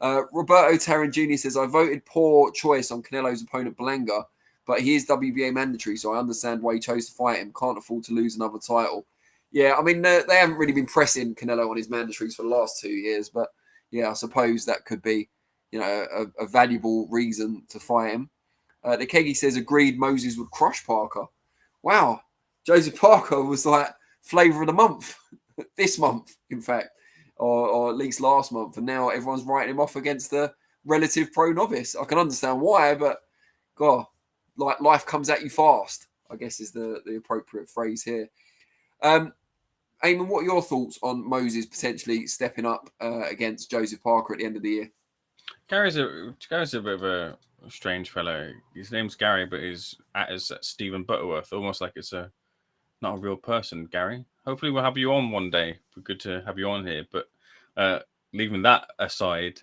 Roberto Tarrant Jr. says, I voted poor choice on Canelo's opponent Berlanga, but he is WBA mandatory, so I understand why he chose to fight him. Can't afford to lose another title. Yeah, I mean, they haven't really been pressing Canelo on his mandatories for the last 2 years, but yeah, I suppose that could be, a valuable reason to fight him. The Keggy says, agreed Moses would crush Parker. Wow. Joseph Parker was like flavor of the month this month, in fact, or at least last month. And now everyone's writing him off against the relative pro novice. I can understand why, but God, like life comes at you fast, I guess is the appropriate phrase here. Ayman, what are your thoughts on Moses potentially stepping up against Joseph Parker at the end of the year? Gary's a bit of a strange fellow. His name's Gary, but he's as Stephen Butterworth, almost like it's not a real person, Gary. Hopefully we'll have you on one day. We're good to have you on here. But leaving that aside,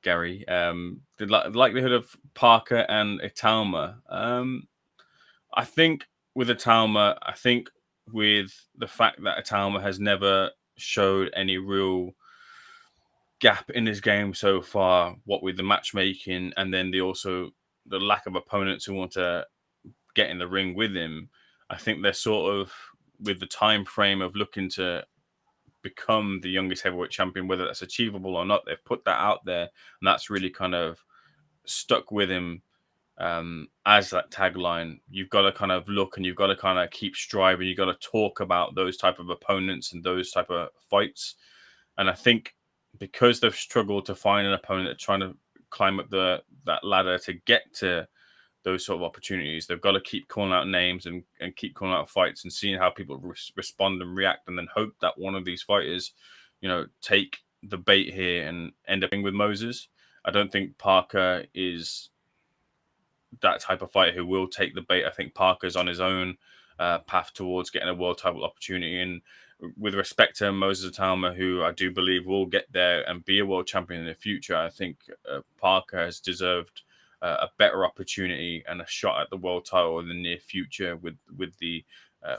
Gary, the likelihood of Parker and Itauma. I think with Itauma, with the fact that Itauma has never showed any real gap in his game so far, what with the matchmaking and then the lack of opponents who want to get in the ring with him, I think they're sort of with the time frame of looking to become the youngest heavyweight champion, whether that's achievable or not. They've put that out there, and that's really kind of stuck with him as that tagline. You've got to kind of look and you've got to kind of keep striving. You've got to talk about those type of opponents and those type of fights. And I think because they've struggled to find an opponent that's trying to climb up that ladder to get to those sort of opportunities, they've got to keep calling out names and keep calling out fights and seeing how people respond and react, and then hope that one of these fighters, take the bait here and end up with Moses. I don't think Parker is that type of fighter who will take the bait. I think Parker's on his own path towards getting a world title opportunity. And with respect to Moses Itauma, who I do believe will get there and be a world champion in the future, I think Parker has deserved a better opportunity and a shot at the world title in the near future with the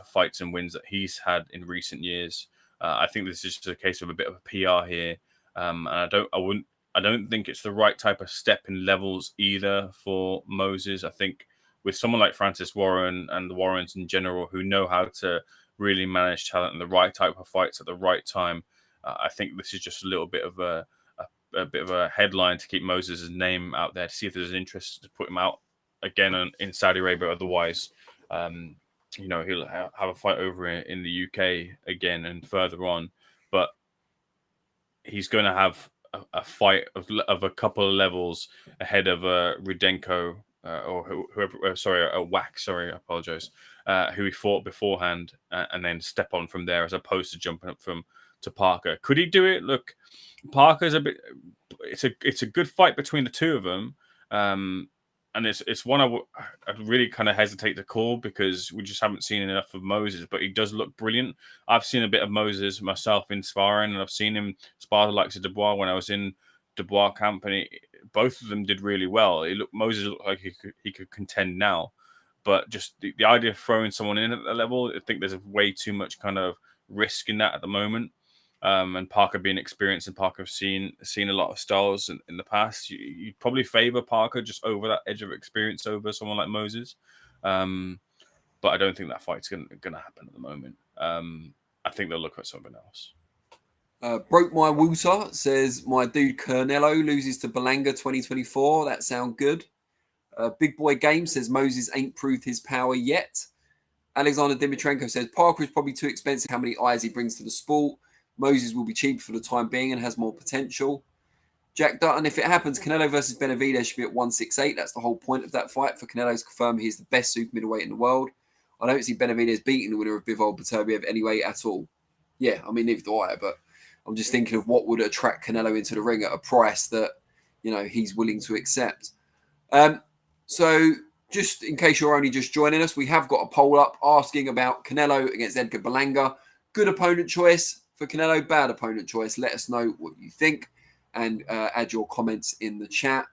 fights and wins that he's had in recent years. I think this is just a case of a bit of a PR here, and I don't think it's the right type of step in levels either for Moses. I think with someone like Francis Warren and the Warrens in general, who know how to really manage talent and the right type of fights at the right time, I think this is just a little bit of a bit of a headline to keep Moses' name out there to see if there's interest to put him out again in Saudi Arabia. Otherwise, he'll have a fight over in the UK again and further on. But he's going to have a fight of a couple of levels ahead of Rudenko or whoever, Whack. Sorry, I apologize. Who he fought beforehand, and then step on from there as opposed to jumping up to Parker. Could he do it? Look, Parker's a bit. It's a good fight between the two of them, and it's one I'd really kind of hesitate to call because we just haven't seen enough of Moses. But he does look brilliant. I've seen a bit of Moses myself in sparring, and I've seen him spar the likes of Dubois when I was in Dubois camp, and both of them did really well. Moses looked like he could contend now, but just the idea of throwing someone in at that level, I think there's way too much kind of risk in that at the moment. And Parker being experienced, and Parker have seen a lot of styles in the past. You'd probably favor Parker just over that edge of experience over someone like Moses. but I don't think that fight's going to happen at the moment. I think they'll look at something else. Broke My Wooter says, my dude Canelo loses to Berlanga 2024. That sound good. Big Boy Game says, Moses ain't proved his power yet. Alexander Dimitrenko says, Parker is probably too expensive how many eyes he brings to the sport. Moses will be cheap for the time being and has more potential. Jack Dutton, if it happens, Canelo versus Benavidez should be at 168. That's the whole point of that fight. For Canelo to confirm he's the best super middleweight in the world. I don't see Benavidez beating the winner of Bivol Beterbiev anyway at all. Yeah, I mean, neither do I, but I'm just thinking of what would attract Canelo into the ring at a price that, you know, he's willing to accept. So just in case you're only just joining us, we have got a poll up asking about Canelo against Edgar Berlanga. Good opponent choice for Canelo, bad opponent choice. Let us know what you think and add your comments in the chat.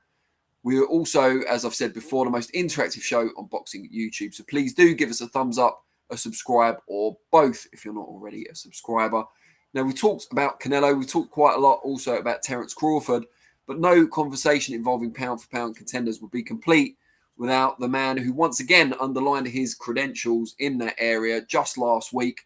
We are also, as I've said before, the most interactive show on boxing YouTube. So please do give us a thumbs up, a subscribe, or both if you're not already a subscriber. Now, we talked about Canelo. We talked quite a lot also about Terence Crawford, but no conversation involving pound-for-pound contenders would be complete without the man who once again underlined his credentials in that area just last week.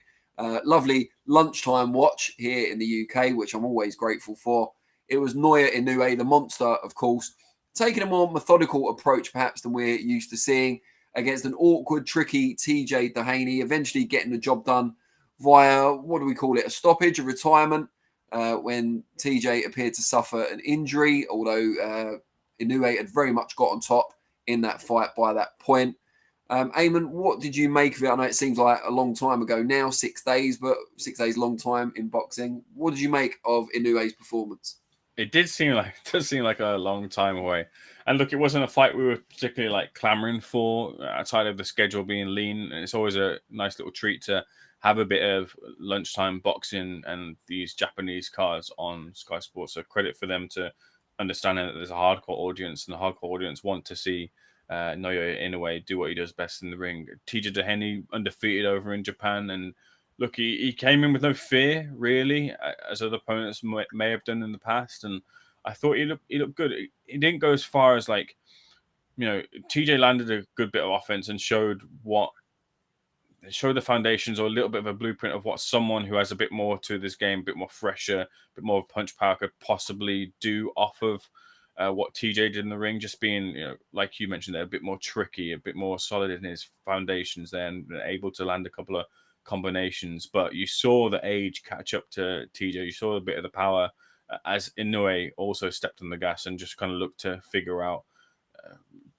Lovely lunchtime watch here in the UK, which I'm always grateful for. It was Naoya Inoue, the monster, of course, taking a more methodical approach perhaps than we're used to seeing against an awkward, tricky TJ Dehaney, eventually getting the job done via, what do we call it, a stoppage, a retirement, when TJ appeared to suffer an injury, although Inoue had very much got on top in that fight by that point. Ayman, what did you make of it? I know it seems like a long time ago now, 6 days, but 6 days, long time in boxing. What did you make of Inoue's performance? It does seem like a long time away. And look, it wasn't a fight we were particularly like clamoring for outside of the schedule being lean. And it's always a nice little treat to have a bit of lunchtime boxing and these Japanese cards on Sky Sports. So credit for them to understanding that there's a hardcore audience, and the hardcore audience want to see Naoya Inoue do what he does best in the ring. TJ Dehaney undefeated over in Japan, and look, he came in with no fear, really, as other opponents may have done in the past. And I thought he looked good. He didn't go as far as, like, you know, TJ landed a good bit of offense and showed the foundations or a little bit of a blueprint of what someone who has a bit more to this game, a bit more fresher, a bit more of punch power could possibly do off of what TJ did in the ring. Just being, you know, like you mentioned there, a bit more tricky, a bit more solid in his foundations there, and able to land a couple of combinations. But you saw the age catch up to TJ. You saw a bit of the power as Inoue also stepped on the gas and just kind of looked to figure out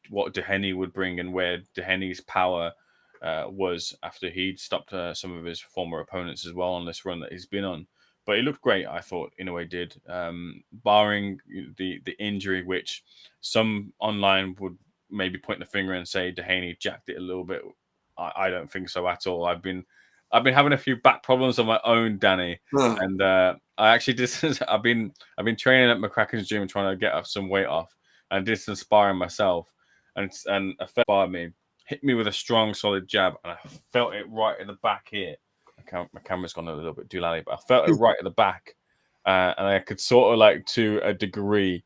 what Dehaney would bring and where Dehaney's power was after he'd stopped some of his former opponents as well on this run that he's been on. But it looked great, I thought, Inoue did, barring the injury, which some online would maybe point the finger and say Dehaney jacked it a little bit. I don't think so at all. I've been having a few back problems of my own, Danny, and I actually did. I've been training at McCracken's gym trying to get up some weight off, and did some sparring myself, and a fellow barred me, hit me with a strong, solid jab, and I felt it right in the back here. My camera's gone a little bit doolally, but I felt it right at the back, and I could sort of, like, to a degree,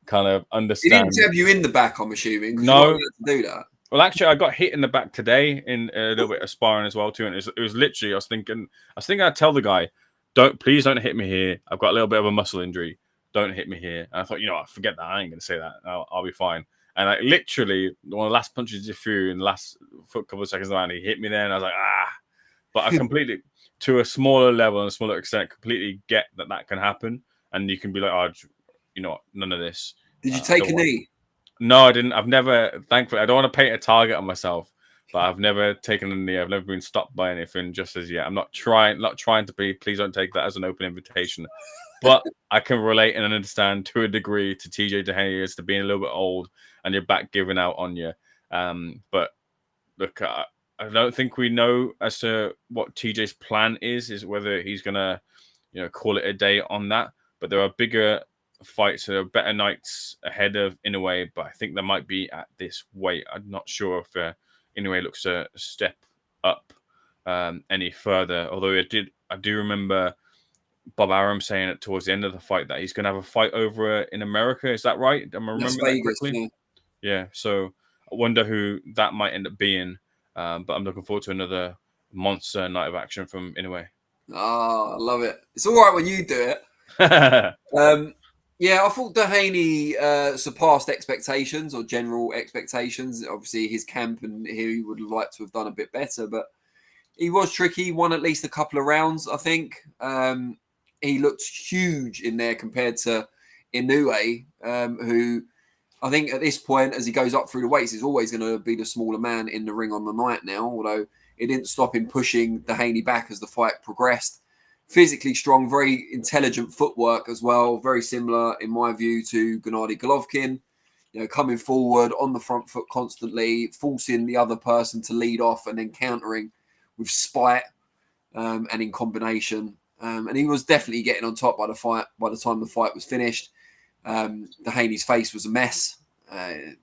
kind of understand. He didn't jab you in the back, I'm assuming. No, you're not allowed to do that. Well, actually, I got hit in the back today in a little bit of sparring as well too, and it was literally I was thinking I'd tell the guy, please don't hit me here. I've got a little bit of a muscle injury. Don't hit me here. And I thought, forget that. I ain't gonna say that. I'll be fine. And I literally, one of the last punches he threw in the last couple of seconds around, he hit me there, and I was like, ah. But I completely, to a smaller level and a smaller extent, completely get that can happen, and you can be like, oh, none of this. Did you take a knee? No, I didn't. I've never, thankfully, I don't want to paint a target on myself, but I've never taken a knee. I've never been stopped by anything just as yet. I'm not trying to be. Please don't take that as an open invitation. But I can relate and understand to a degree to TJ Dehaney as to being a little bit old and your back giving out on you. But look, I don't think we know as to what TJ's plan is whether he's gonna, call it a day on that. But there are bigger fights, there are better nights ahead of Inoue, but I think there might be at this weight. I'm not sure if Inoue looks to step up any further. Although I do remember Bob Arum saying it towards the end of the fight that he's going to have a fight over in America. Is that right? Am I remember that correctly? Yeah. So I wonder who that might end up being. But I'm looking forward to another monster night of action from Inoue. Oh, I love it. It's all right when you do it. Yeah, I thought Dehaney surpassed expectations or general expectations. Obviously, his camp and he would like to have done a bit better, but he was tricky. Won at least a couple of rounds, I think. He looked huge in there compared to Inoue, who I think at this point, as he goes up through the weights, is always going to be the smaller man in the ring on the night now, although it didn't stop him pushing Dehaney back as the fight progressed. Physically strong, very intelligent footwork as well. Very similar, in my view, to Gennady Golovkin. Coming forward on the front foot constantly, forcing the other person to lead off and then countering with spite and in combination. And he was definitely getting on top by the time the fight was finished. Dehaney's face was a mess. I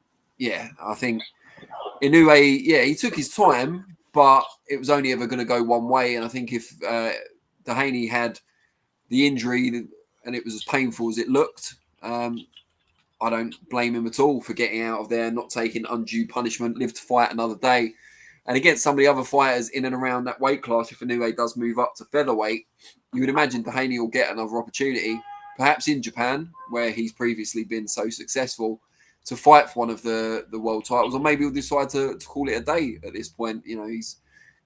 think Inoue, he took his time, but it was only ever going to go one way. And I think if Dehaney had the injury and it was as painful as it looked, I don't blame him at all for getting out of there, not taking undue punishment, live to fight another day. And against some of the other fighters in and around that weight class, if Inoue does move up to featherweight, you would imagine Dehaney will get another opportunity, perhaps in Japan, where he's previously been so successful, to fight for one of the world titles, or maybe he'll decide to call it a day at this point. He's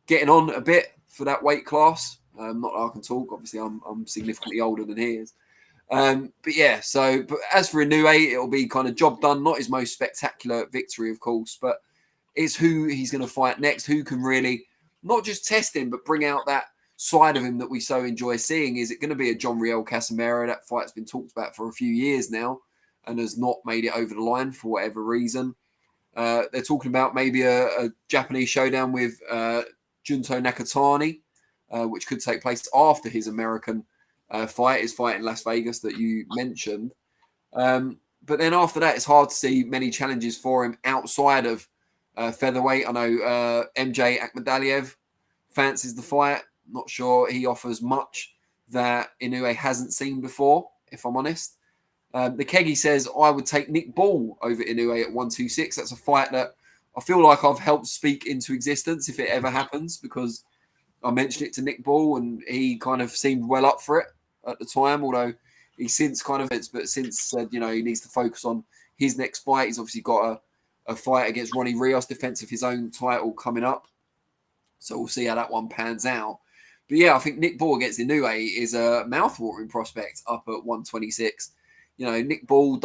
getting on a bit for that weight class. Not that I can talk. Obviously, I'm significantly older than he is. But as for Inoue, it'll be kind of job done. Not his most spectacular victory, of course, but it's who he's going to fight next, who can really not just test him, but bring out that side of him that we so enjoy seeing. Is it going to be a John Riel Casimero? That fight's been talked about for a few years now and has not made it over the line for whatever reason. They're talking about maybe a Japanese showdown with Junto Nakatani, which could take place after his American fight, his fight in Las Vegas that you mentioned. But then after that, it's hard to see many challenges for him outside of featherweight. I know MJ Akhmadaliev fancies the fight. Not sure he offers much that Inoue hasn't seen before, if I'm honest. The Keggy says, I would take Nick Ball over Inoue at 126. That's a fight that I feel like I've helped speak into existence if it ever happens, because I mentioned it to Nick Ball and he kind of seemed well up for it at the time, although he's since said, he needs to focus on his next fight. He's obviously got a fight against Ronnie Rios, defense of his own title, coming up. So we'll see how that one pans out. But yeah, I think Nick Ball against Inoue is a mouthwatering prospect up at 126. Nick Ball I'm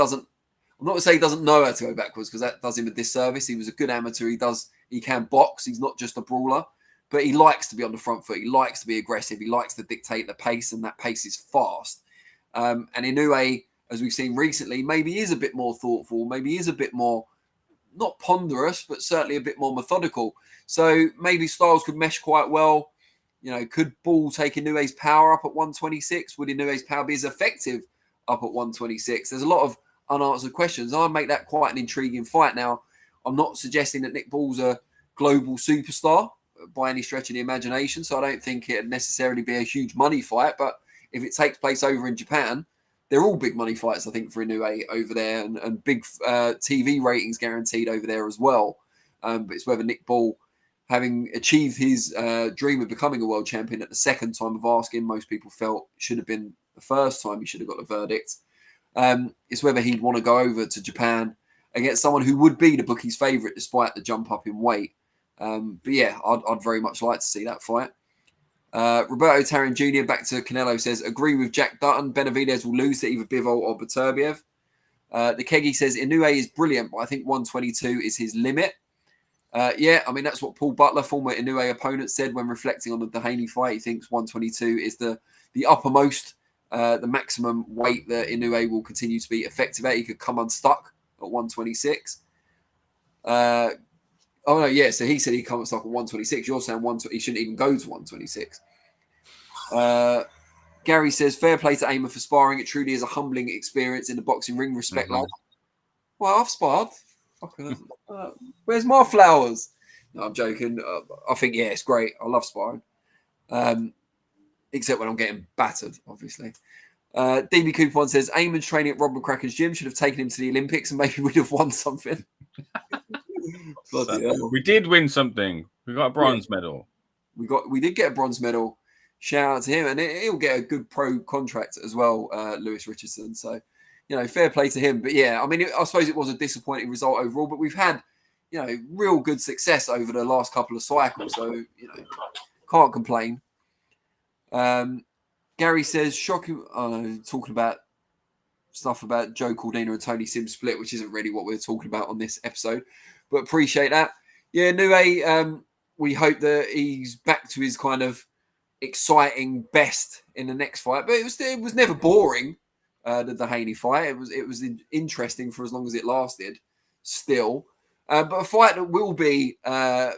not going to say he doesn't know how to go backwards, because that does him a disservice. He was a good amateur. He can box. He's not just a brawler, but he likes to be on the front foot. He likes to be aggressive. He likes to dictate the pace, and that pace is fast. And Inoue, as we've seen recently, maybe is a bit more thoughtful. Maybe is a bit more, not ponderous, but certainly a bit more methodical. So maybe styles could mesh quite well. Could Ball take Inoue's power up at 126? Would Inoue's power be as effective up at 126? There's a lot of unanswered questions. I make that quite an intriguing fight. Now, I'm not suggesting that Nick Ball's a global superstar by any stretch of the imagination, so I don't think it'd necessarily be a huge money fight. But if it takes place over in Japan, they're all big money fights, I think, for Inoue over there, and big TV ratings guaranteed over there as well. But it's whether Nick Ball, having achieved his dream of becoming a world champion at the second time of asking, most people felt should have been the first time he should have got the verdict. It's whether he'd want to go over to Japan against someone who would be the bookies' favourite despite the jump up in weight. But yeah, I'd very much like to see that fight. Roberto Taran Jr. back to Canelo says, agree with Jack Dutton. Benavidez will lose to either Bivol or Beterbiev. The Keggy says, Inoue is brilliant, but I think 122 is his limit. That's what Paul Butler, former Inoue opponent, said when reflecting on the Dehaney fight. He thinks 122 is the uppermost, the maximum weight that Inoue will continue to be effective at. He could come unstuck at 126. So he said he comes unstuck at 126. You're saying he shouldn't even go to 126. Gary says, fair play to Ayman for sparring. It truly is a humbling experience in the boxing ring. Respect, lad. Well, I've sparred. Where's my flowers? No, I'm joking. I think, it's great. I love sparring. Except when I'm getting battered, obviously. DB Coupon says, Ayman's training at Rob McCracken's gym should have taken him to the Olympics and maybe would have won something. Bloody hell. We did win something. We got a bronze medal. We did get a bronze medal. Shout out to him, and he'll get a good pro contract as well, Lewis Richardson. So, fair play to him. But yeah, I mean, I suppose it was a disappointing result overall, but we've had, real good success over the last couple of cycles. So, can't complain. Gary says, shocking. Talking about stuff about Joe Cordina and Tony Sims split, which isn't really what we're talking about on this episode, but appreciate that. Yeah, Inoue, we hope that he's back to his kind of exciting best in the next fight, but it was never boring. The Haney fight, it was interesting for as long as it lasted. Still, but a fight that will be, I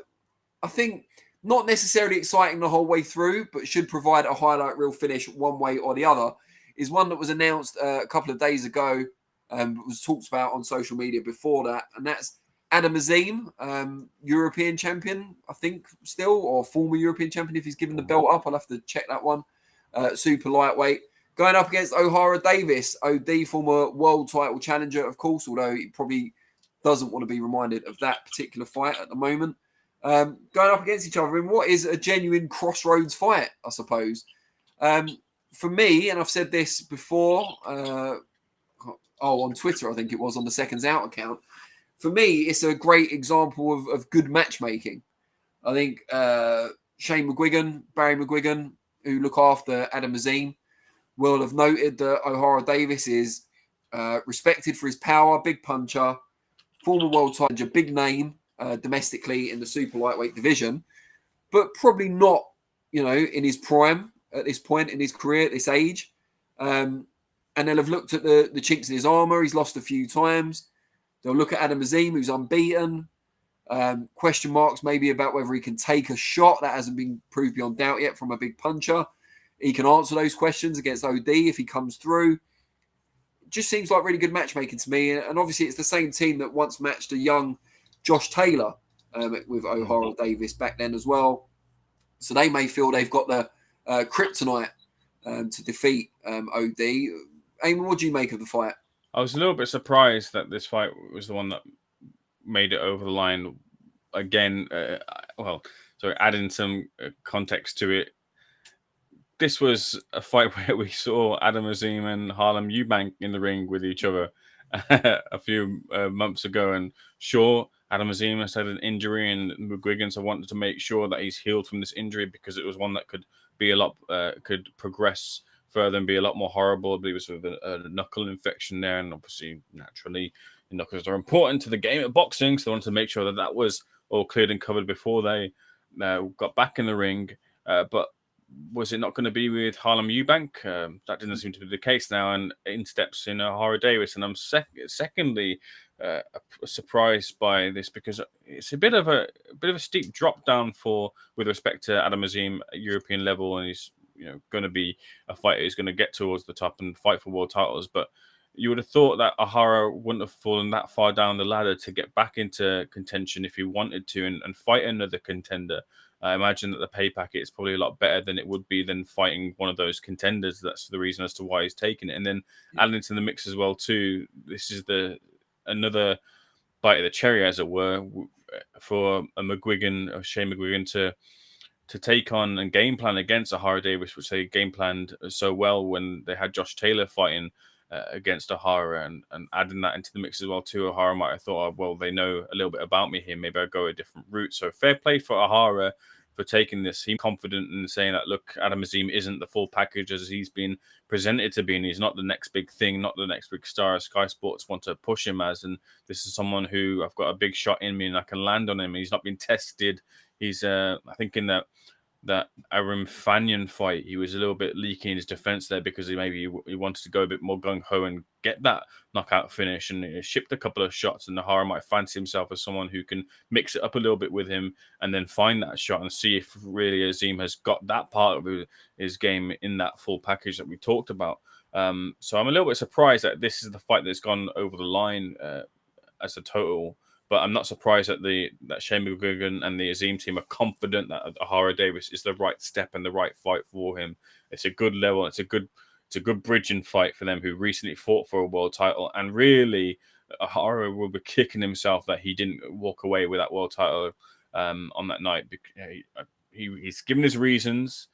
think, not necessarily exciting the whole way through, but should provide a highlight reel finish one way or the other, is one that was announced a couple of days ago, was talked about on social media before that, and that's Adam Azim, European champion, I think still, or former European champion if he's given the belt up. I'll have to check that one. Super lightweight. Going up against Ohara Davies, OD, former world title challenger, of course, although he probably doesn't want to be reminded of that particular fight at the moment. Going up against each other in what is a genuine crossroads fight, I suppose. For me, and I've said this before, on Twitter, I think it was, on the SecondsOut account, for me, it's a great example of good matchmaking. I think Shane McGuigan, Barry McGuigan, who look after Adam Azim, will have noted that Ohara Davies is respected for his power, big puncher, former world title, big name domestically in the super lightweight division, but probably not, in his prime at this point in his career, at this age. And they'll have looked at the chinks in his armor. He's lost a few times. They'll look at Adam Azim, who's unbeaten. Question marks maybe about whether he can take a shot. That hasn't been proved beyond doubt yet from a big puncher. He can answer those questions against OD if he comes through. It just seems like really good matchmaking to me. And obviously it's the same team that once matched a young Josh Taylor with Ohara Davies back then as well. So they may feel they've got the kryptonite to defeat OD. Ayman, what do you make of the fight? I was a little bit surprised that this fight was the one that made it over the line. Again, adding some context to it, this was a fight where we saw Adam Azim and Harlem Eubank in the ring with each other a few months ago. And sure, Adam Azim has had an injury, and McGuigan wanted to make sure that he's healed from this injury because it was one that could be could progress further and be a lot more horrible. I believe it was with a knuckle infection there, and obviously, naturally, the knuckles are important to the game of boxing, so they wanted to make sure that was all cleared and covered before they got back in the ring. But was it not going to be with Harlem Eubank? That didn't seem to be the case now, and in steps in Ohara Davies. And I'm secondly surprised by this because it's a bit of a steep drop down with respect to Adam Azim at European level, and he's going to be a fighter who's going to get towards the top and fight for world titles. But you would have thought that Ohara wouldn't have fallen that far down the ladder to get back into contention if he wanted to and fight another contender. I imagine that the pay packet is probably a lot better than it would be than fighting one of those contenders. That's the reason as to why he's taking it. And then adding into the mix as well too, this is another bite of the cherry, as it were, for a McGuigan or Shane McGuigan to take on and game plan against Ohara Davies, which they game planned so well when they had Josh Taylor fighting against Ohara, and adding that into the mix as well too. Ohara might have thought, well, they know a little bit about me here, maybe I'll go a different route. So fair play for Ohara for taking this. He's confident in saying that, look, Adam Azim isn't the full package as he's been presented to be, and he's not the next big thing, not the next big star as Sky Sports want to push him as, and this is someone who I've got a big shot in me and I can land on him. He's not been tested. He's I think in that Arim Fanyan fight, he was a little bit leaky in his defense there because he wanted to go a bit more gung-ho and get that knockout finish, and he shipped a couple of shots, and Ohara might fancy himself as someone who can mix it up a little bit with him and then find that shot and see if really Azim has got that part of his game in that full package that we talked about. So I'm a little bit surprised that this is the fight that's gone over the line as a total. But I'm not surprised that Shane McGuigan and the Azim team are confident that Ohara Davies is the right step and the right fight for him. It's a good level. It's a good bridging fight for them, who recently fought for a world title and really Ohara will be kicking himself that he didn't walk away with that world title on that night. He's given his reasons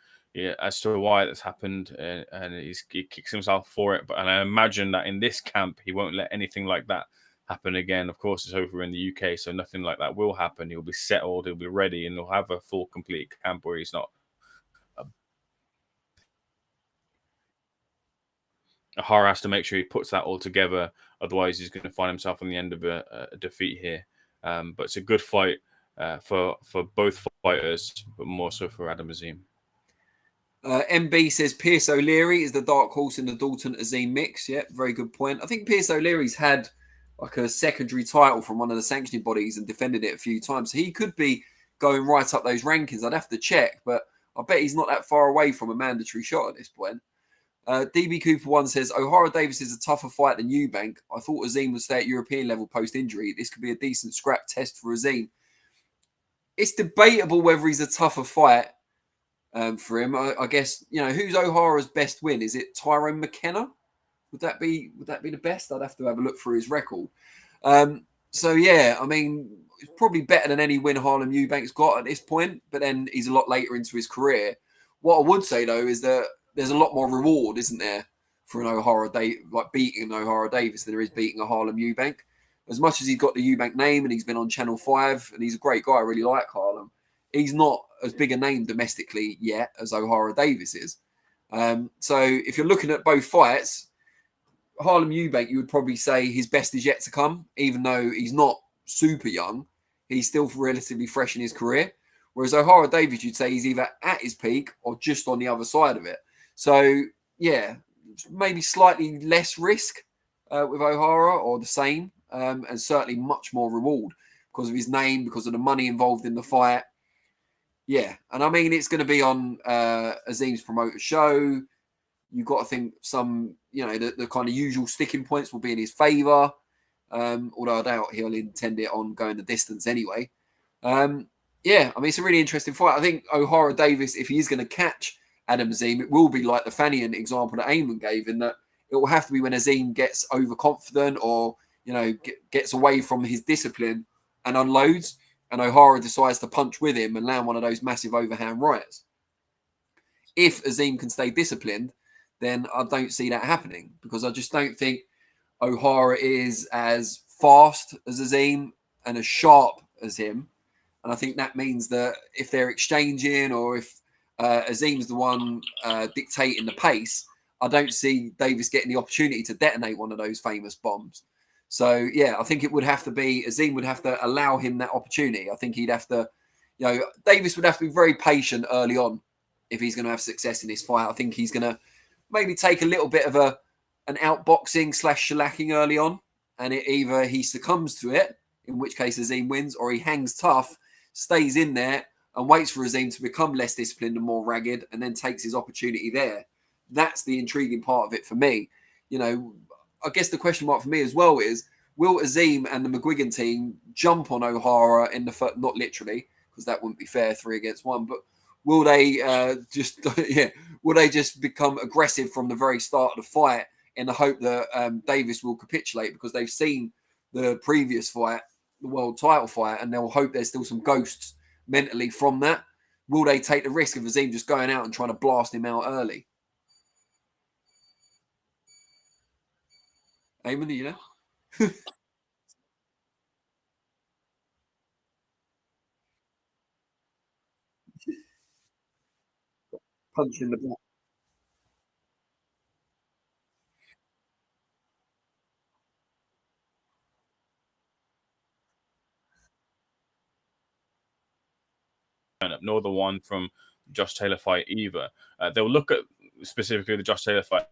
as to why that's happened, and he kicks himself for it. And I imagine that in this camp, he won't let anything like that happen again. Of course, it's over in the UK, so nothing like that will happen. He'll be settled, he'll be ready, and he'll have a full, complete camp where he's not. Ohara has to make sure he puts that all together. Otherwise, he's going to find himself on the end of a defeat here. But it's a good fight for both fighters, but more so for Adam Azim. MB says Pierce O'Leary is the dark horse in the Dalton Azim mix. Yeah, very good point. I think Pierce O'Leary's had like a secondary title from one of the sanctioning bodies and defended it a few times. So he could be going right up those rankings. I'd have to check, but I bet he's not that far away from a mandatory shot at this point. DB Cooper 1 says, Ohara Davies is a tougher fight than Eubank. I thought Azim would stay at European level post-injury. This could be a decent scrap test for Azim. It's debatable whether he's a tougher fight for him. I guess, who's O'Hara's best win? Is it Tyrone McKenna? Would that be the best? I'd have to have a look through his record. So yeah, I mean, it's probably better than any win Harlem Eubank's got at this point, but then he's a lot later into his career. What I would say though is that there's a lot more reward, isn't there, for an Ohara like beating an Ohara Davies than there is beating a Harlem Eubank. As much as he's got the Eubank name and he's been on Channel 5 and he's a great guy, I really like Harlem, he's not as big a name domestically yet as Ohara Davies is. So if you're looking at both fights, Harlem Eubank, you would probably say his best is yet to come, even though he's not super young. He's still relatively fresh in his career. Whereas Ohara Davies, you'd say he's either at his peak or just on the other side of it. So, yeah, maybe slightly less risk with Ohara or the same, and certainly much more reward because of his name, because of the money involved in the fight. Yeah, and I mean, it's going to be on Azim's promoter show. You've got to think some, the kind of usual sticking points will be in his favour, although I doubt he'll intend it on going the distance anyway. Yeah, I mean, it's a really interesting fight. I think Ohara Davies, if he is going to catch Adam Azim, it will be like the Fanian example that Ayman gave, in that it will have to be when Azim gets overconfident or, gets away from his discipline and unloads, and Ohara decides to punch with him and land one of those massive overhand rights. If Azim can stay disciplined, then I don't see that happening, because I just don't think Ohara is as fast as Azim and as sharp as him. And I think that means that if they're exchanging, or if Azim's the one dictating the pace, I don't see Davies getting the opportunity to detonate one of those famous bombs. So, yeah, I think it would have to be, Azim would have to allow him that opportunity. I think he'd have to, Davies would have to be very patient early on if he's going to have success in this fight. I think he's going to maybe take a little bit of an outboxing / shellacking early on, and either he succumbs to it, in which case Azim wins, or he hangs tough, stays in there, and waits for Azim to become less disciplined and more ragged, and then takes his opportunity there. That's the intriguing part of it for me. I guess the question mark for me as well is, will Azim and the McGuigan team jump on Ohara in the first, not literally, because that wouldn't be fair 3 against 1, but will they will they just become aggressive from the very start of the fight in the hope that Davies will capitulate, because they've seen the previous fight, the world title fight, and they'll hope there's still some ghosts mentally from that? Will they take the risk of Azim just going out and trying to blast him out early? Ayman, you know? Punch in the back. Nor the one from Josh Taylor fight either. They'll look at specifically the Josh Taylor fight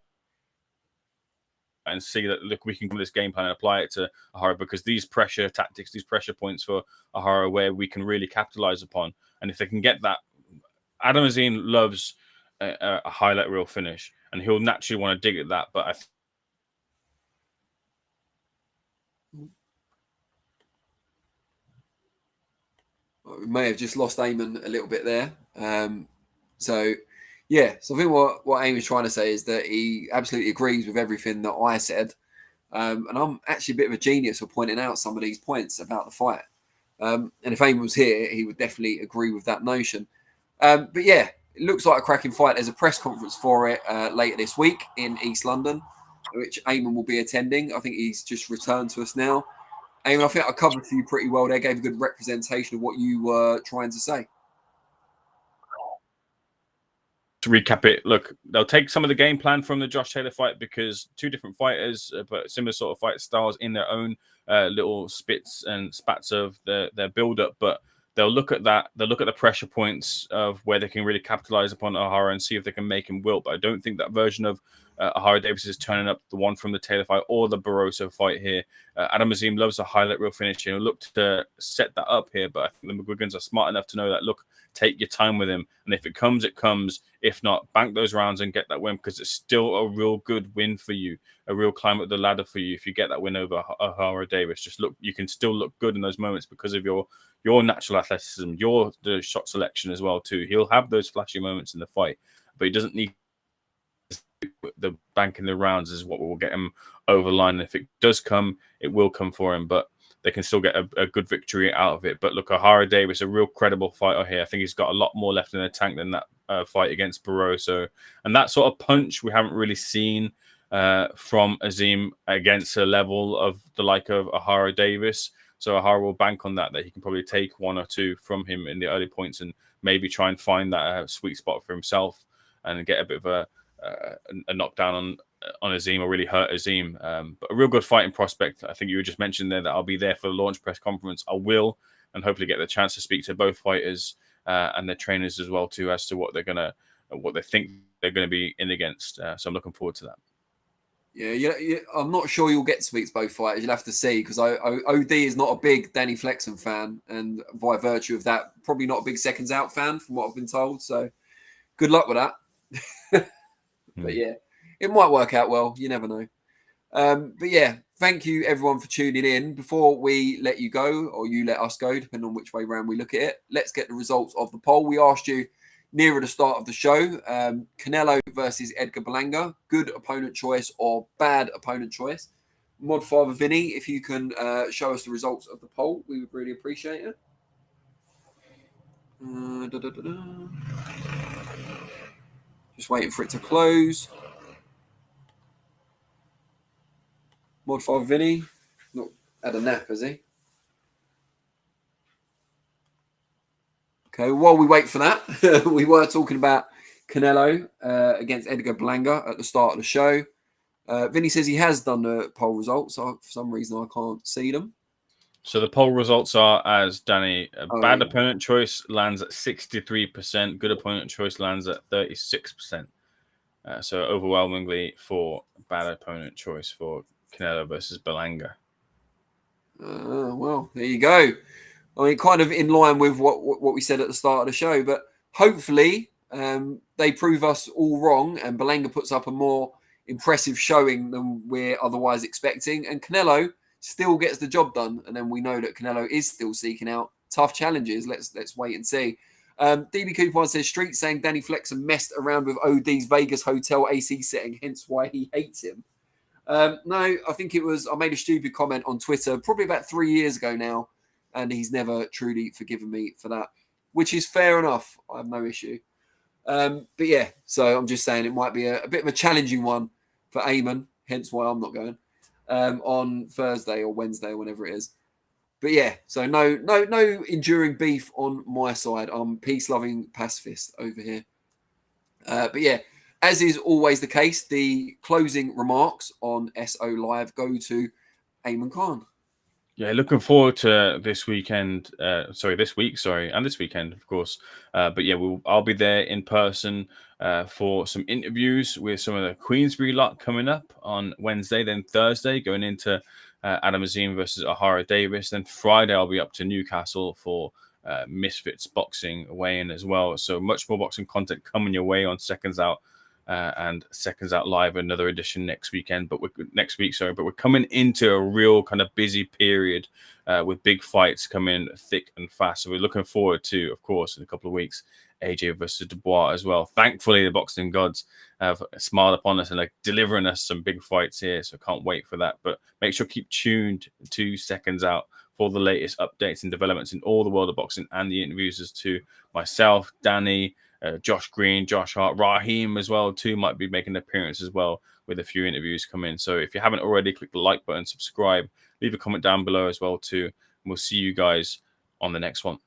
and see that, look, we can come this game plan and apply it to Ohara, because these pressure tactics, these pressure points for Ohara, where we can really capitalize upon. And if they can get that, Adam Azim loves a highlight reel finish, and he'll naturally want to dig at that. But we may have just lost Ayman a little bit there. So I think what Ayman's trying to say is that he absolutely agrees with everything that I said. And I'm actually a bit of a genius for pointing out some of these points about the fight. And if Ayman was here, he would definitely agree with that notion. But yeah, it looks like a cracking fight. There's a press conference for it later this week in East London, which Ayman will be attending. I think he's just returned to us now. Ayman, I think I covered for you pretty well there, gave a good representation of what you were trying to say. To recap it, look, they'll take some of the game plan from the Josh Taylor fight because two different fighters, but similar sort of fight styles in their own little spits and spats of their build-up. But they'll look at that. They'll look at the pressure points of where they can really capitalize upon Ohara and see if they can make him wilt. But I don't think that version of Ohara Davies is turning up, the one from the Taylor fight or the Barroso fight here. Azim loves a highlight reel finish. He'll look to set that up here, but I think the McGuigans are smart enough to know that, look, take your time with him. And if it comes, it comes. If not, bank those rounds and get that win because it's still a real good win for you, a real climb up the ladder for you if you get that win over Ohara Davies. Just look, you can still look good in those moments because of your natural athleticism, the shot selection as well too. He'll have those flashy moments in the fight, but he doesn't need the bank in the rounds is what will get him over the line. And if it does come, it will come for him, but they can still get a good victory out of it. But look, Ohara Davies, a real credible fighter here. I think he's got a lot more left in the tank than that fight against Barroso. And that sort of punch we haven't really seen from Azim against a level of the like of Ohara Davies. So Ohara will bank on that he can probably take one or two from him in the early points and maybe try and find that sweet spot for himself and get a bit of a knockdown on Azim or really hurt Azim. But a real good fighting prospect. I think you just mentioned there that I'll be there for the launch press conference. I will, and hopefully get the chance to speak to both fighters and their trainers as well too, as to what they think they're gonna be in against. So I'm looking forward to that. Yeah, I'm not sure you'll get to speak to both fighters. You'll have to see because OD is not a big Danny Flexen fan, and by virtue of that, probably not a big SecondsOut fan from what I've been told. So good luck with that. But yeah, it might work out well. You never know. But yeah, thank you everyone for tuning in. Before we let you go, or you let us go, depending on which way round we look at it, let's get the results of the poll. We asked you nearer the start of the show, Canelo versus Edgar Berlanga, good opponent choice or bad opponent choice. Mod Father Vinny, if you can show us the results of the poll, we would really appreciate it. Just waiting for it to close. Mod Father Vinny, not had a nap, has he? Okay, while we wait for that, we were talking about Canelo against Edgar Berlanga at the start of the show. Vinny says he has done the poll results. So for some reason, I can't see them. So the poll results are as Danny, bad opponent choice lands at 63%, good opponent choice lands at 36%. So overwhelmingly for bad opponent choice for Canelo versus Berlanga. Well, there you go. I mean, kind of in line with what we said at the start of the show, but hopefully they prove us all wrong and Berlanga puts up a more impressive showing than we're otherwise expecting. And Canelo still gets the job done. And then we know that Canelo is still seeking out tough challenges. Let's wait and see. DB Coupon says, Street saying Danny Flexen messed around with OD's Vegas hotel AC setting, hence why he hates him. No, I think I made a stupid comment on Twitter probably about 3 years ago now. And he's never truly forgiven me for that, which is fair enough. I have no issue. But yeah, so I'm just saying it might be a bit of a challenging one for Ayman, hence why I'm not going on Thursday or Wednesday or whenever it is. But yeah, so no enduring beef on my side. I'm peace-loving pacifist over here. But yeah, as is always the case, the closing remarks on SO Live go to Ayman Khan. Yeah, looking forward to this weekend. This week, and this weekend, of course. But yeah, I'll be there in person for some interviews with some of the Queensbury lot coming up on Wednesday. Then Thursday, going into Azim versus Ohara Davies. Then Friday, I'll be up to Newcastle for Misfits boxing weigh-in as well. So much more boxing content coming your way on SecondsOut and Seconds Out Live, another edition next week. But we're coming into a real kind of busy period with big fights coming thick and fast. So we're looking forward to, of course, in a couple of weeks, AJ versus Dubois as well. Thankfully, the boxing gods have smiled upon us and like delivering us some big fights here. So can't wait for that. But make sure keep tuned to Seconds Out for the latest updates and developments in all the world of boxing and the interviews as to myself, Danny, Josh Green, Josh Hart, Raheem as well too might be making an appearance as well with a few interviews coming. So if you haven't already, click the like button, subscribe, leave a comment down below as well too. And we'll see you guys on the next one.